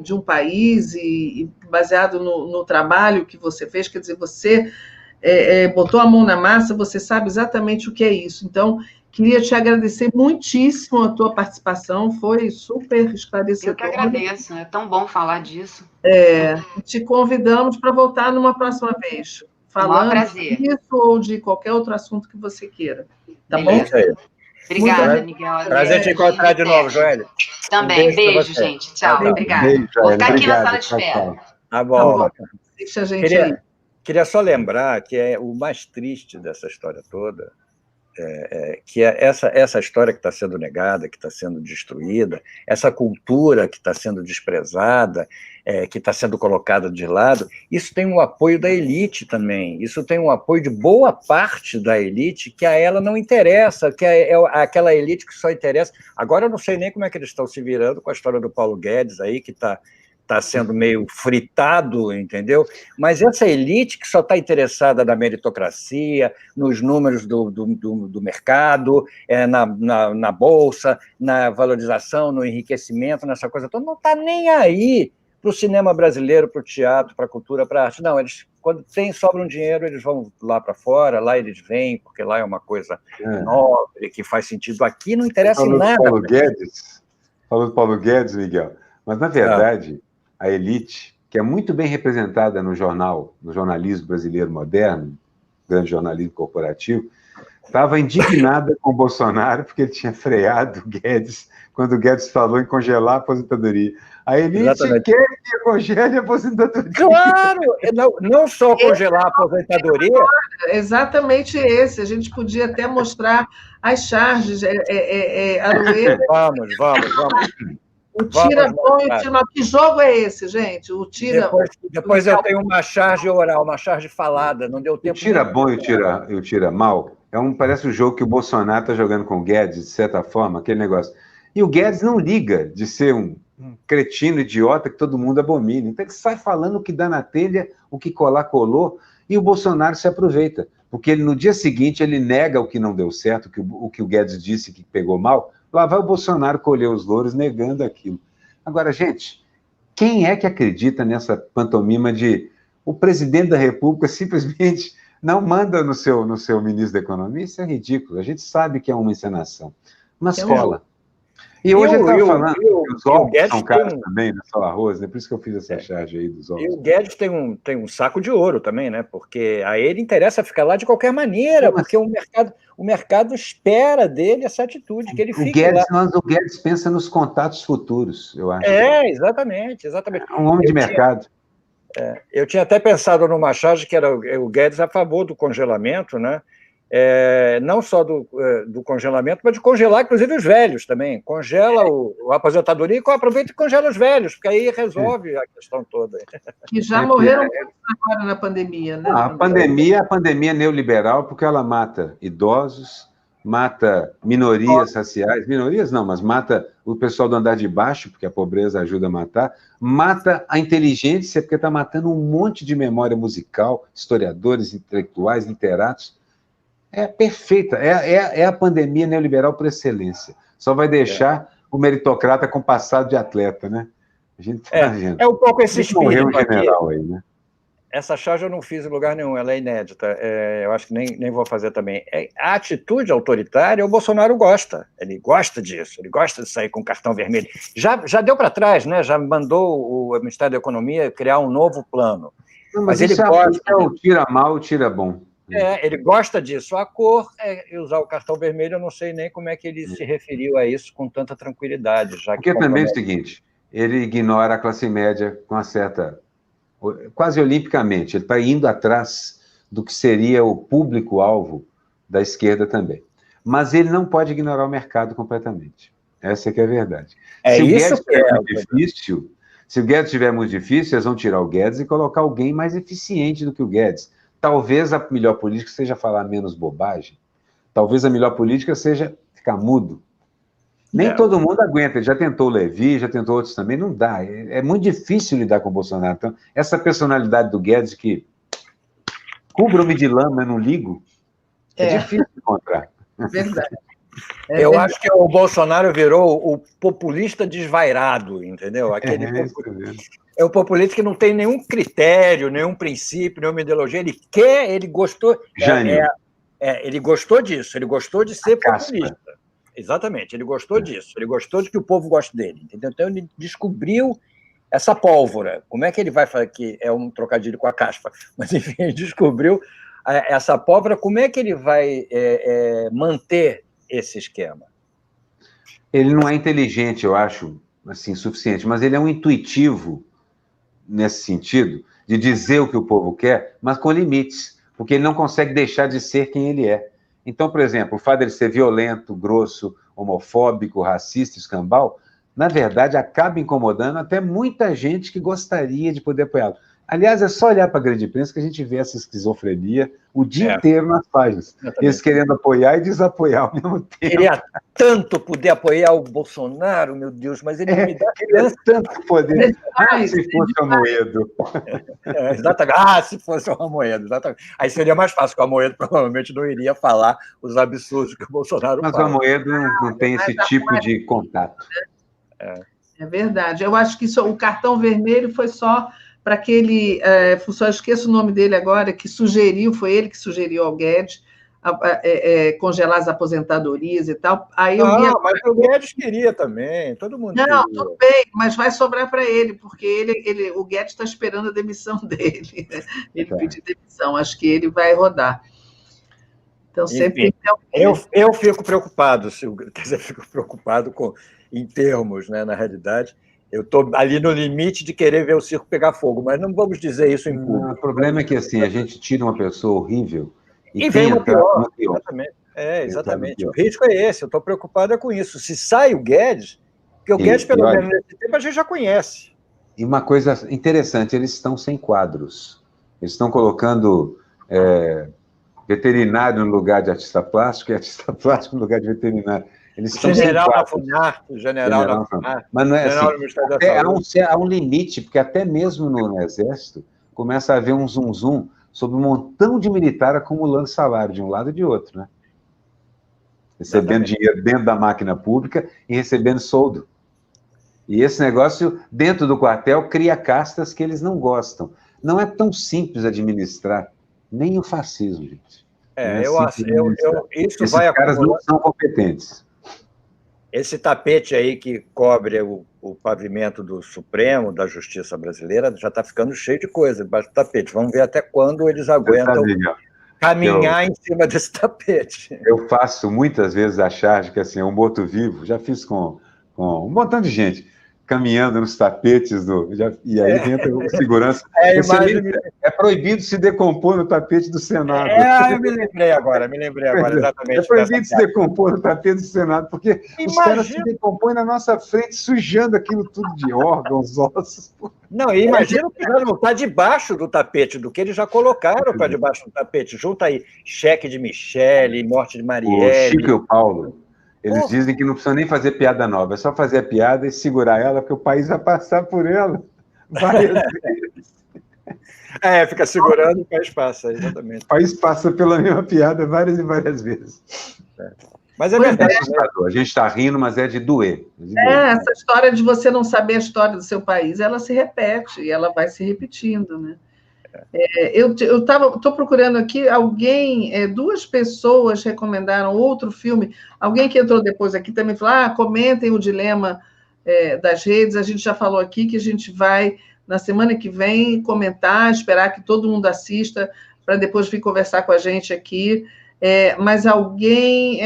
de um país e baseado no trabalho que você fez, quer dizer, você botou a mão na massa, você sabe exatamente o que é isso. Então, queria te agradecer muitíssimo a tua participação, foi super esclarecedora. Eu que agradeço, é tão bom falar disso. Te convidamos para voltar numa próxima vez, falando disso ou de qualquer outro assunto que você queira. Tá bom? Obrigada, Miguel. Prazer te encontrar de novo, Joélia. Também, beijo, gente. Tchau, obrigada. Vou ficar aqui na sala de espera. Tá bom. Deixa a gente... Queria só lembrar que o mais triste dessa história toda que essa história que está sendo negada, que está sendo destruída, essa cultura que está sendo desprezada, que está sendo colocada de lado, isso tem um apoio da elite também, isso tem um apoio de boa parte da elite que a ela não interessa, que é aquela elite que só interessa. Agora eu não sei nem como é que eles estão se virando com a história do Paulo Guedes aí, que está sendo meio fritado, entendeu? Mas essa elite que só está interessada na meritocracia, nos números do mercado, na bolsa, na valorização, no enriquecimento, nessa coisa toda, não está nem aí o cinema brasileiro, para o teatro, para a cultura, para a arte. Não, eles, quando sobra um dinheiro, eles vão lá para fora, lá eles vêm, porque lá é uma coisa nobre, que faz sentido. Aqui não interessa em nada. Falou do Paulo Guedes, Miguel, mas, na verdade, a elite, que é muito bem representada no jornalismo brasileiro moderno, grande jornalismo corporativo, estava indignada com o Bolsonaro porque ele tinha freado o Guedes quando o Guedes falou em congelar a aposentadoria. A elite quer que congele a aposentadoria. Claro! Não só congelar a aposentadoria. Exatamente esse. A gente podia até mostrar as charges, Aroeira. Vamos. O tira bom e o tira mal. Que jogo é esse, gente? O tira. Depois eu tenho uma charge oral, uma charge falada. Não deu tempo. O tira bom e o tira mal parece um jogo que o Bolsonaro está jogando com o Guedes, de certa forma, aquele negócio. E o Guedes não liga de ser um cretino idiota que todo mundo abomina. Então ele sai falando o que dá na telha, o que colar colou, e o Bolsonaro se aproveita. Porque no dia seguinte ele nega o que não deu certo, o que o Guedes disse que pegou mal. Lá vai o Bolsonaro colher os louros negando aquilo. Agora, gente, quem é que acredita nessa pantomima de o presidente da República simplesmente não manda no seu ministro da Economia? Isso é ridículo. A gente sabe que é uma encenação. Mas cola. E hoje ele estava falando que os ovos são caros também, não é só arroz, né? Por isso que eu fiz essa charge aí dos ovos. E o Guedes tem um saco de ouro também, né? Porque a ele interessa ficar lá de qualquer maneira, porque o mercado espera dele essa atitude, que ele fique lá. Mas o Guedes pensa nos contatos futuros, eu acho. Exatamente. É um homem de mercado. Eu tinha até pensado numa charge que era o Guedes a favor do congelamento, né? Não só do congelamento, mas de congelar, inclusive, os velhos também. Congela a aposentadoria e aproveita e congela os velhos, porque aí resolve a questão toda. Que já morreram agora na pandemia, né? A pandemia neoliberal, porque ela mata idosos, mata minorias raciais, minorias não, mas mata o pessoal do andar de baixo, porque a pobreza ajuda a matar, mata a inteligência, porque está matando um monte de memória musical, historiadores, intelectuais, literatos. É perfeita, é a pandemia neoliberal por excelência. Só vai deixar o meritocrata com passado de atleta, né? A gente tá vendo. É um pouco esse espírito morreu um general aí, né? Essa charge eu não fiz em lugar nenhum, ela é inédita. Eu acho que nem vou fazer também. A atitude autoritária, o Bolsonaro gosta. Ele gosta disso, ele gosta de sair com cartão vermelho. Já deu para trás, né? Já mandou o Ministério da Economia criar um novo plano. Não, mas ele gosta. É o tira mal, o tira bom. Ele gosta disso. A cor é usar o cartão vermelho, eu não sei nem como é que ele se referiu a isso com tanta tranquilidade. Porque também é o seguinte, ele ignora a classe média com uma certa... quase olimpicamente, ele está indo atrás do que seria o público-alvo da esquerda também. Mas ele não pode ignorar o mercado completamente. Essa que é a verdade. Se o Guedes estiver muito difícil, eles vão tirar o Guedes e colocar alguém mais eficiente do que o Guedes. Talvez a melhor política seja falar menos bobagem. Talvez a melhor política seja ficar mudo. Nem todo mundo aguenta. Ele já tentou o Levi, já tentou outros também. Não dá. É muito difícil lidar com o Bolsonaro. Então, essa personalidade do Guedes que cubra-me de lama, eu não ligo, é difícil de encontrar. Verdade. Eu acho que o Bolsonaro virou o populista desvairado, entendeu? É o populista que não tem nenhum critério, nenhum princípio, nenhuma ideologia. Ele gostou. Ele gostou disso, ele gostou de ser populista. Exatamente, ele gostou disso, ele gostou de que o povo goste dele, entendeu? Então ele descobriu essa pólvora. Como é que ele vai fazer, que é um trocadilho com a caspa, mas enfim, ele descobriu essa pólvora, como é que ele vai manter esse esquema? Ele não é inteligente, eu acho, assim, suficiente, mas ele é um intuitivo nesse sentido, de dizer o que o povo quer, mas com limites, porque ele não consegue deixar de ser quem ele é. Então, por exemplo, o fato dele ser violento, grosso, homofóbico, racista, escambau, na verdade, acaba incomodando até muita gente que gostaria de poder apoiá-lo. Aliás, é só olhar para a grande imprensa que a gente vê essa esquizofrenia o dia inteiro nas páginas. Eles querendo apoiar e desapoiar ao mesmo tempo. Queria tanto poder apoiar o Bolsonaro, meu Deus, mas ele não me dá tanto poder. Se fosse o Amoedo. Exatamente. Se fosse o Amoedo, exatamente. Aí seria mais fácil, porque o Amoedo provavelmente não iria falar os absurdos que o Bolsonaro fala. Mas o Amoedo não tem esse tipo de contato. É verdade. Eu acho que o cartão vermelho foi só para aquele, só esqueço o nome dele agora, que sugeriu, foi ele que sugeriu ao Guedes congelar as aposentadorias e tal. Aí eu li mas o Guedes queria também, todo mundo queria. Não, tudo bem, mas vai sobrar para ele, porque o Guedes está esperando a demissão dele. Ele pediu demissão, acho que ele vai rodar. Então, sempre eu fico preocupado, quer dizer, fico preocupado em termos, né, na realidade. Eu estou ali no limite de querer ver o circo pegar fogo, mas não vamos dizer isso em público. O problema é que assim, a gente tira uma pessoa horrível e vem uma pior. Exatamente. Exatamente. O risco é esse, eu estou preocupado com isso. Se sai o Guedes, porque o Guedes, pelo menos nesse tempo, a gente já conhece. E uma coisa interessante, eles estão sem quadros. Eles estão colocando veterinário no lugar de artista plástico e artista plástico no lugar de veterinário. Eles estão general na Funarte, general na Funarte. Mas não é assim, há um limite, porque até mesmo no Exército começa a haver um zum-zum sobre um montão de militar acumulando salário de um lado e de outro, né? Recebendo dinheiro dentro da máquina pública e recebendo soldo. E esse negócio, dentro do quartel, cria castas que eles não gostam. Não é tão simples administrar, nem o fascismo, gente. Eu acho. Isso Esses caras não são competentes. Esse tapete aí que cobre o pavimento do Supremo, da Justiça Brasileira, já está ficando cheio de coisa debaixo do tapete. Vamos ver até quando eles aguentam caminhar em cima desse tapete. Eu faço muitas vezes a charge que assim, é um morto-vivo, já fiz com um montão de gente, caminhando nos tapetes, e aí entra o segurança. É proibido se decompor no tapete do Senado. Eu me lembrei agora, exatamente. É proibido se decompor no tapete do Senado, porque os caras se decompõem na nossa frente, sujando aquilo tudo de órgãos, ossos. Não, e imagina que já não está debaixo do tapete, do que eles já colocaram para debaixo do tapete. Junta aí cheque de Michele, morte de Marielle. O Chico e o Paulo. Eles dizem que não precisa nem fazer piada nova, é só fazer a piada e segurar ela, porque o país vai passar por ela várias vezes. Fica segurando e o país passa, exatamente. O país passa pela mesma piada várias e várias vezes. Mas é verdade. A gente está rindo, mas é de doer. Essa história de você não saber a história do seu país, ela se repete, e ela vai se repetindo, né? Eu estou procurando aqui duas pessoas recomendaram outro filme, alguém que entrou depois aqui também falou, comentem o dilema das redes, a gente já falou aqui que a gente vai, na semana que vem, comentar, esperar que todo mundo assista, para depois vir conversar com a gente aqui, mas alguém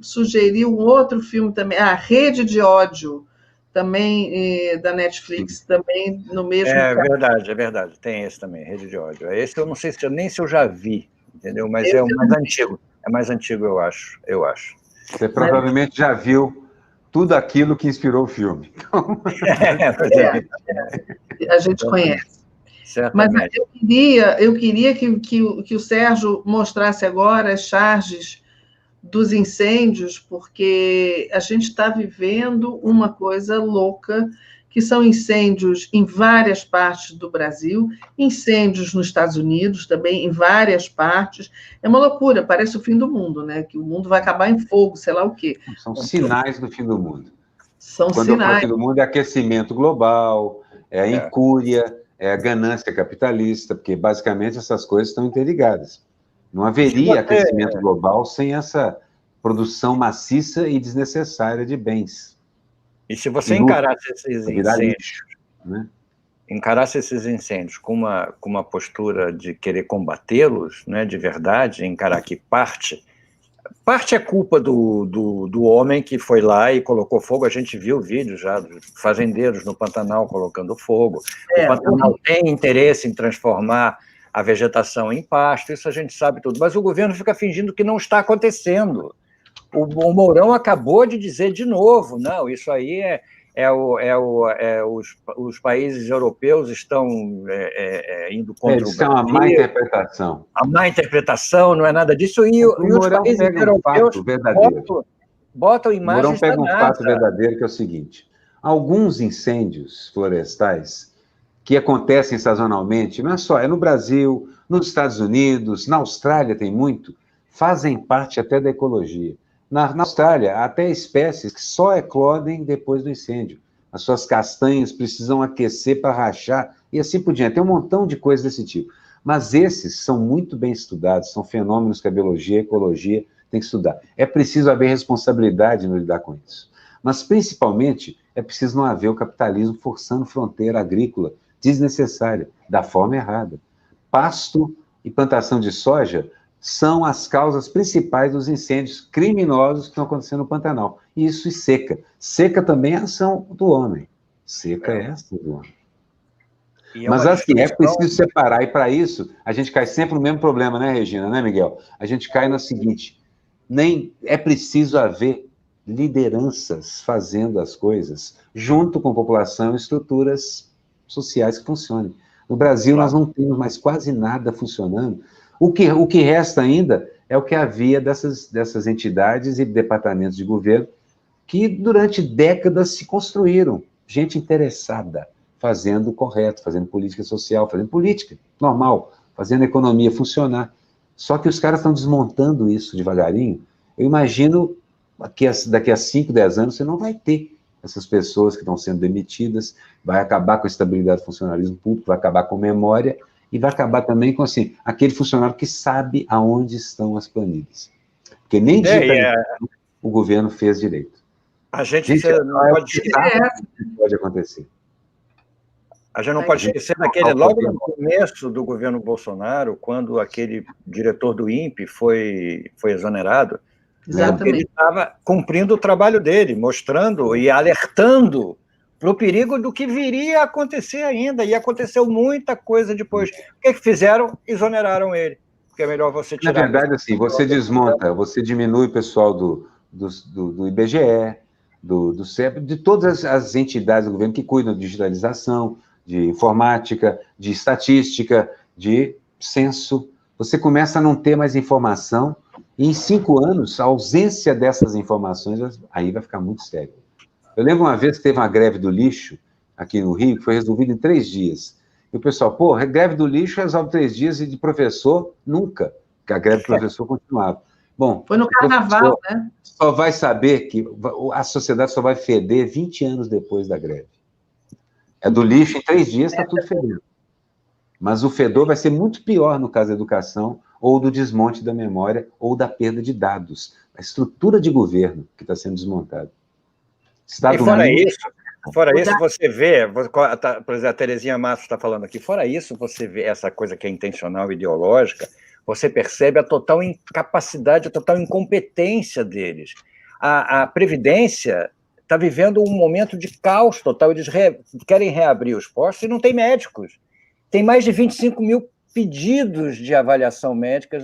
sugeriu um outro filme também, Rede de Ódio, também da Netflix, também no mesmo... É verdade, tem esse também, Rede de Ódio. Esse eu não sei se eu já vi, entendeu? Mas é o mais antigo. É mais antigo, eu acho. Você provavelmente já viu tudo aquilo que inspirou o filme. A gente conhece. Certamente. Mas eu queria que o Sérgio mostrasse agora as charges dos incêndios, porque a gente está vivendo uma coisa louca, que são incêndios em várias partes do Brasil, incêndios nos Estados Unidos também, em várias partes. É uma loucura, parece o fim do mundo, né? Que o mundo vai acabar em fogo, sei lá o quê. São sinais do fim do mundo. Quando sinais. O fim do mundo é aquecimento global, é a incúria, é a ganância capitalista, porque basicamente essas coisas estão interligadas. Não haveria aquecimento global sem essa produção maciça e desnecessária de bens. E se você encarasse esses incêndios com uma postura de querer combatê-los, né, de verdade, encarar que parte é culpa do homem que foi lá e colocou fogo. A gente viu vídeos já dos fazendeiros no Pantanal colocando fogo. O Pantanal tem interesse em transformar a vegetação em pasto, isso a gente sabe tudo, mas o governo fica fingindo que não está acontecendo. O Mourão acabou de dizer de novo, não, isso aí os países europeus estão indo contra o Brasil. Isso é uma má interpretação. A má interpretação, não é nada disso, e os países europeus botam imagens. O Mourão pega um fato verdadeiro, que é o seguinte: alguns incêndios florestais que acontecem sazonalmente, não é só, é no Brasil, nos Estados Unidos, na Austrália tem muito, fazem parte até da ecologia. Na Austrália, há até espécies que só eclodem depois do incêndio. as suas castanhas precisam aquecer para rachar, e assim por diante. Tem um montão de coisas desse tipo. Mas esses são muito bem estudados, são fenômenos que a biologia e a ecologia têm que estudar. É preciso haver responsabilidade no lidar com isso. Mas, principalmente, é preciso não haver o capitalismo forçando fronteira agrícola desnecessária, da forma errada. Pasto e plantação de soja são as causas principais dos incêndios criminosos que estão acontecendo no Pantanal. Isso e seca. Seca também é ação do homem. Seca é ação do homem. Mas assim, é preciso separar, e para isso, a gente cai sempre no mesmo problema, né, Regina, né, Miguel? A gente cai no seguinte, é preciso haver lideranças fazendo as coisas, junto com a população e estruturas sociais que funcionem. No Brasil, nós não temos mais quase nada funcionando. O que resta ainda é o que havia dessas entidades e departamentos de governo que, durante décadas, se construíram. Gente interessada, fazendo o correto, fazendo política social, fazendo política normal, fazendo a economia funcionar. Só que os caras estão desmontando isso devagarinho. Eu imagino que daqui a 5, 10 anos você não vai ter essas pessoas que estão sendo demitidas, vai acabar com a estabilidade do funcionalismo público, vai acabar com a memória e vai acabar também com assim, aquele funcionário que sabe aonde estão as planilhas. Porque nem o governo fez direito. A gente não pode acontecer. A gente não pode esquecer logo no começo do governo Bolsonaro, quando aquele diretor do INPE foi exonerado. Exatamente. Ele estava cumprindo o trabalho dele, mostrando e alertando para o perigo do que viria a acontecer ainda. E aconteceu muita coisa depois. O que fizeram? Exoneraram ele. Porque é melhor você tirar... Na verdade, assim, você desmonta, você diminui o pessoal do IBGE, do CEP, de todas as entidades do governo que cuidam de digitalização, de informática, de estatística, de censo. Você começa a não ter mais informação, e em 5 anos, a ausência dessas informações, aí vai ficar muito sério. Eu lembro uma vez que teve uma greve do lixo, aqui no Rio, que foi resolvida em 3 dias. E o pessoal, a greve do lixo resolve 3 dias, e de professor, nunca, porque a greve do professor continuava. Bom, foi no carnaval, né? Só vai saber que a sociedade só vai feder 20 anos depois da greve. É do lixo, em 3 dias está tudo fedendo. Mas o fedor vai ser muito pior no caso da educação, ou do desmonte da memória, ou da perda de dados. A estrutura de governo que está sendo desmontada. E fora isso, você vê, por exemplo, a Terezinha Matos está falando aqui, fora isso, você vê essa coisa que é intencional, ideológica, você percebe a total incapacidade, a total incompetência deles. A Previdência está vivendo um momento de caos total, eles querem reabrir os postos e não tem médicos. Tem mais de 25 mil pedidos de avaliação médica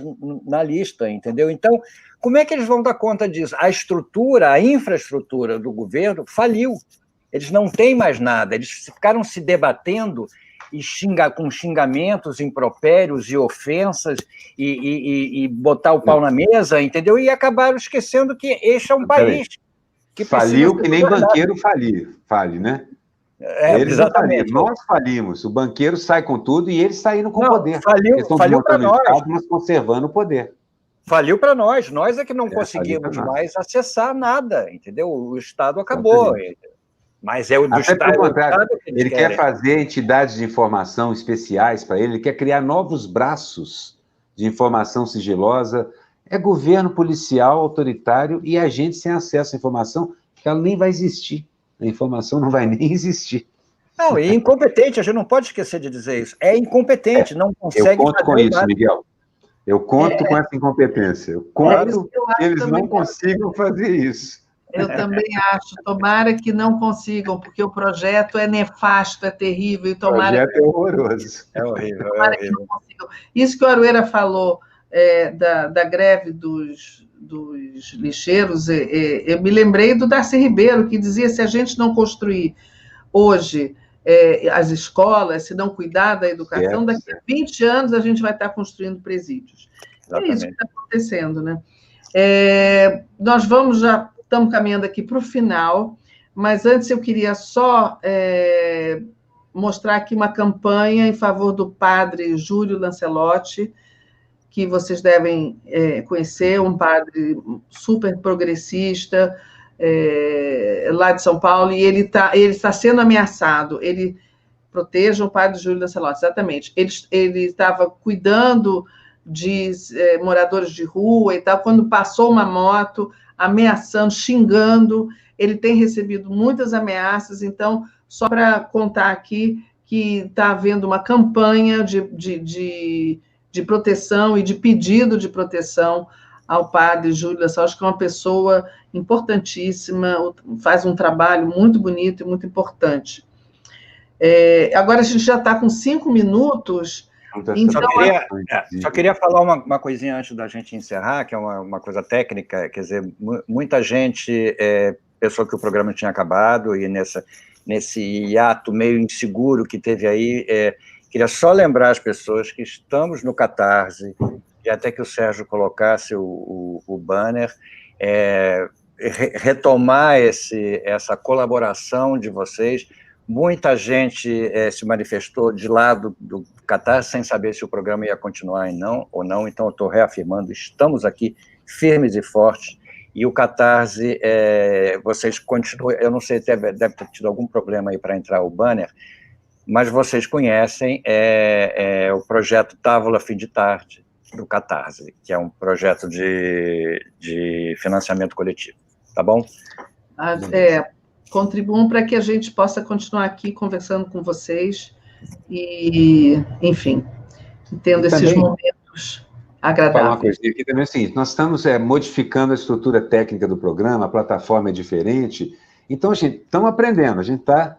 na lista, entendeu? Então, como é que eles vão dar conta disso? A infraestrutura do governo faliu. Eles não têm mais nada, eles ficaram se debatendo e com xingamentos, impropérios e ofensas e botar o pau na mesa, entendeu? E acabaram esquecendo que este é um país que faliu que nem banqueiro fale, né? Eles exatamente. Nós falimos. O banqueiro sai com tudo e eles saíram com o poder. Faliu para nós. Mas conservando o poder. Faliu para nós. Nós é que não conseguimos mais acessar nada, entendeu? O Estado acabou. Mas é o do Estado. Pelo contrário, ele quer fazer entidades de informação especiais para ele quer criar novos braços de informação sigilosa. É governo policial, autoritário e a gente sem acesso à informação, que ela nem vai existir. A informação não vai nem existir. Não, e incompetente, a gente não pode esquecer de dizer isso. É incompetente, não consegue... Eu conto com isso, Miguel. Eu conto com essa incompetência. Eu conto que eles não consigam fazer isso. Eu também acho. Tomara que não consigam, porque o projeto é nefasto, é terrível. E tomara o projeto é horroroso. É horrível, tomara que não consigam. Isso que o Aroeira falou da greve dos lixeiros, eu me lembrei do Darcy Ribeiro, que dizia, se a gente não construir hoje as escolas, se não cuidar da educação, daqui a 20 anos a gente vai estar construindo presídios. Exatamente. É isso que está acontecendo, né? Nós já estamos caminhando aqui para o final, mas antes eu queria só mostrar aqui uma campanha em favor do padre Júlio Lancelotti, que vocês devem conhecer, um padre super progressista, lá de São Paulo, e ele está sendo ameaçado. Protejam o padre Júlio Lancelotti, exatamente. Ele estava cuidando de moradores de rua e tal, quando passou uma moto, ameaçando, xingando. Ele tem recebido muitas ameaças, então, só para contar aqui que está havendo uma campanha de proteção e de pedido de proteção ao padre Júlio Lancelotti, que é uma pessoa importantíssima, faz um trabalho muito bonito e muito importante. Agora a gente já está com 5 minutos. Então, só queria falar uma coisinha antes da gente encerrar, que é uma coisa técnica, quer dizer, muita gente pensou que o programa tinha acabado, e nesse hiato meio inseguro que teve aí, queria só lembrar as pessoas que estamos no Catarse, e até que o Sérgio colocasse o banner, retomar essa colaboração de vocês. Muita gente se manifestou de lado do Catarse sem saber se o programa ia continuar ou não, então eu estou reafirmando, estamos aqui firmes e fortes, e o Catarse, vocês continuam, eu não sei, deve ter tido algum problema aí para entrar o banner, mas vocês conhecem o projeto Távola Fim de Tarde, do Catarse, que é um projeto de financiamento coletivo, tá bom? Contribuam para que a gente possa continuar aqui conversando com vocês e, enfim, tendo esses momentos agradáveis. Falar uma coisinha aqui também é o seguinte, nós estamos modificando a estrutura técnica do programa, a plataforma é diferente, então, gente, estamos aprendendo, a gente está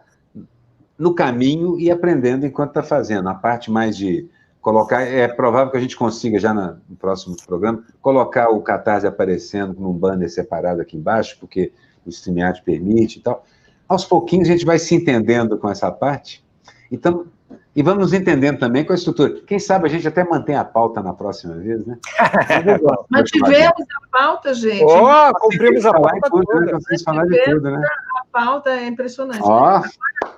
no caminho e aprendendo enquanto está fazendo. A parte mais de colocar, é provável que a gente consiga já no próximo programa, colocar o Catarse aparecendo num banner separado aqui embaixo, porque o StreamYard permite e tal. Aos pouquinhos a gente vai se entendendo com essa parte, então, e vamos nos entendendo também com a estrutura. Quem sabe a gente até mantém a pauta na próxima vez, né? Mantivemos a pauta, gente. Cumprimos a pauta toda. Vocês falar de tudo, né? A pauta é impressionante.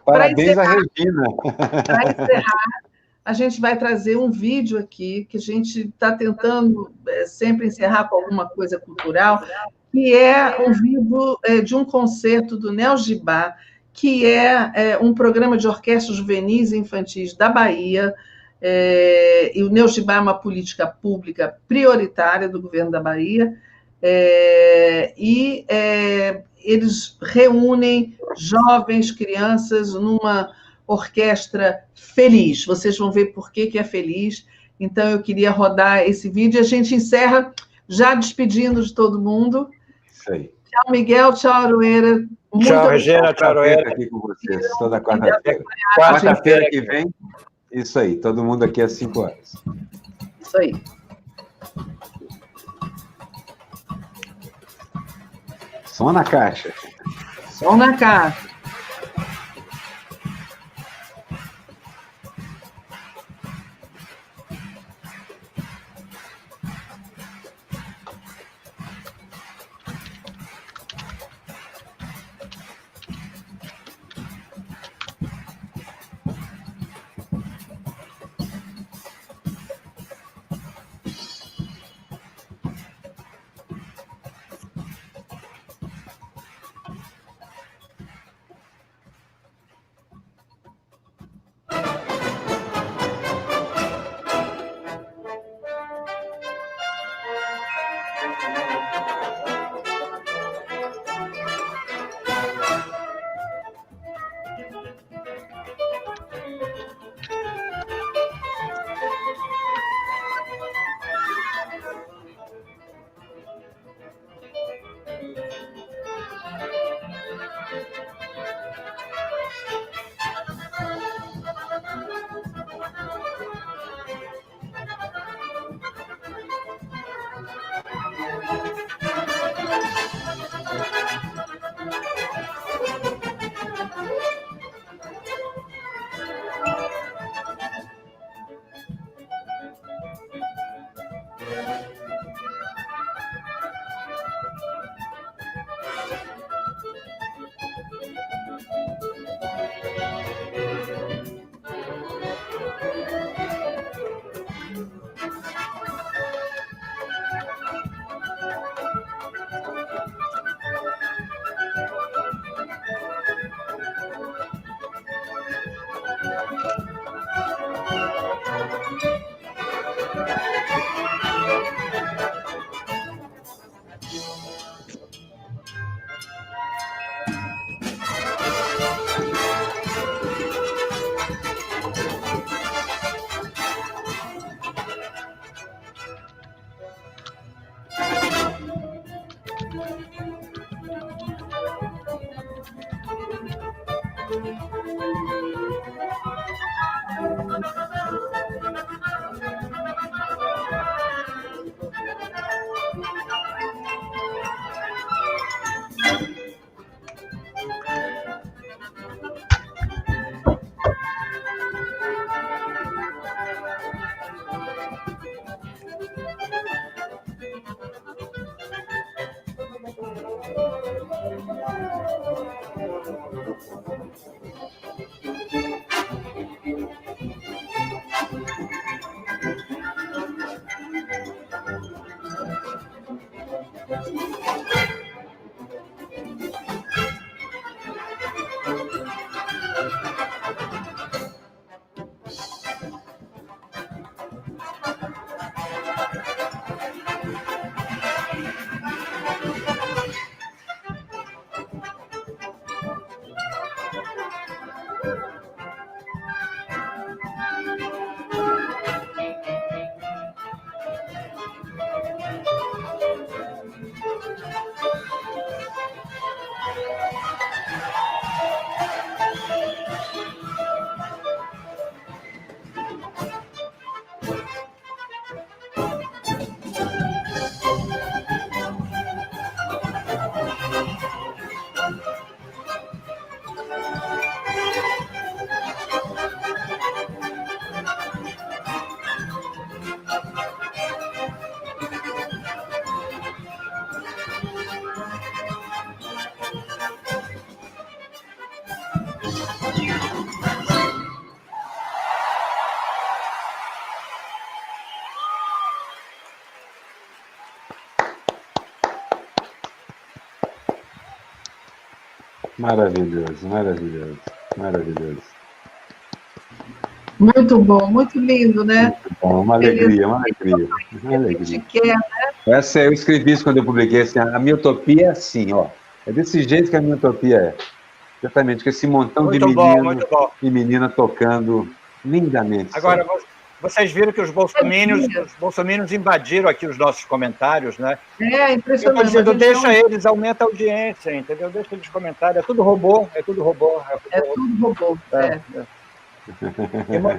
Parabéns a Regina. Para encerrar, a gente vai trazer um vídeo aqui, que a gente está tentando sempre encerrar com alguma coisa cultural, que é um vídeo de um concerto do Nel Gibá, que é um programa de orquestras juvenis e infantis da Bahia, e o Nel Gibá é uma política pública prioritária do governo da Bahia, eles reúnem jovens, crianças, numa orquestra feliz. Vocês vão ver por que é feliz. Então, eu queria rodar esse vídeo e a gente encerra já despedindo de todo mundo. Isso aí. Tchau, Miguel. Tchau, Aroeira. Tchau, Regina. Tchau, Aroeira. Aqui com vocês, toda quarta-feira. Quarta-feira que vem. Isso aí, todo mundo aqui às 5 horas. Isso aí. Som na caixa. Som na caixa. Maravilhoso, maravilhoso, maravilhoso. Muito bom, muito lindo, né? Muito bom, uma alegria, uma alegria. Uma A gente alegria. quer, né? Eu escrevi isso quando eu publiquei, assim, a minha utopia é assim, ó. É desse jeito que a minha utopia é. Exatamente, com esse montão de menino e menina tocando lindamente. Agora, vocês viram que os bolsominions invadiram aqui os nossos comentários, né? É impressionante. Eu estou dizendo, deixa eles, aumenta a audiência, entendeu? Deixa eles comentarem. É tudo robô, é tudo robô. É tudo robô.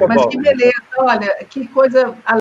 Mas que beleza, olha, que coisa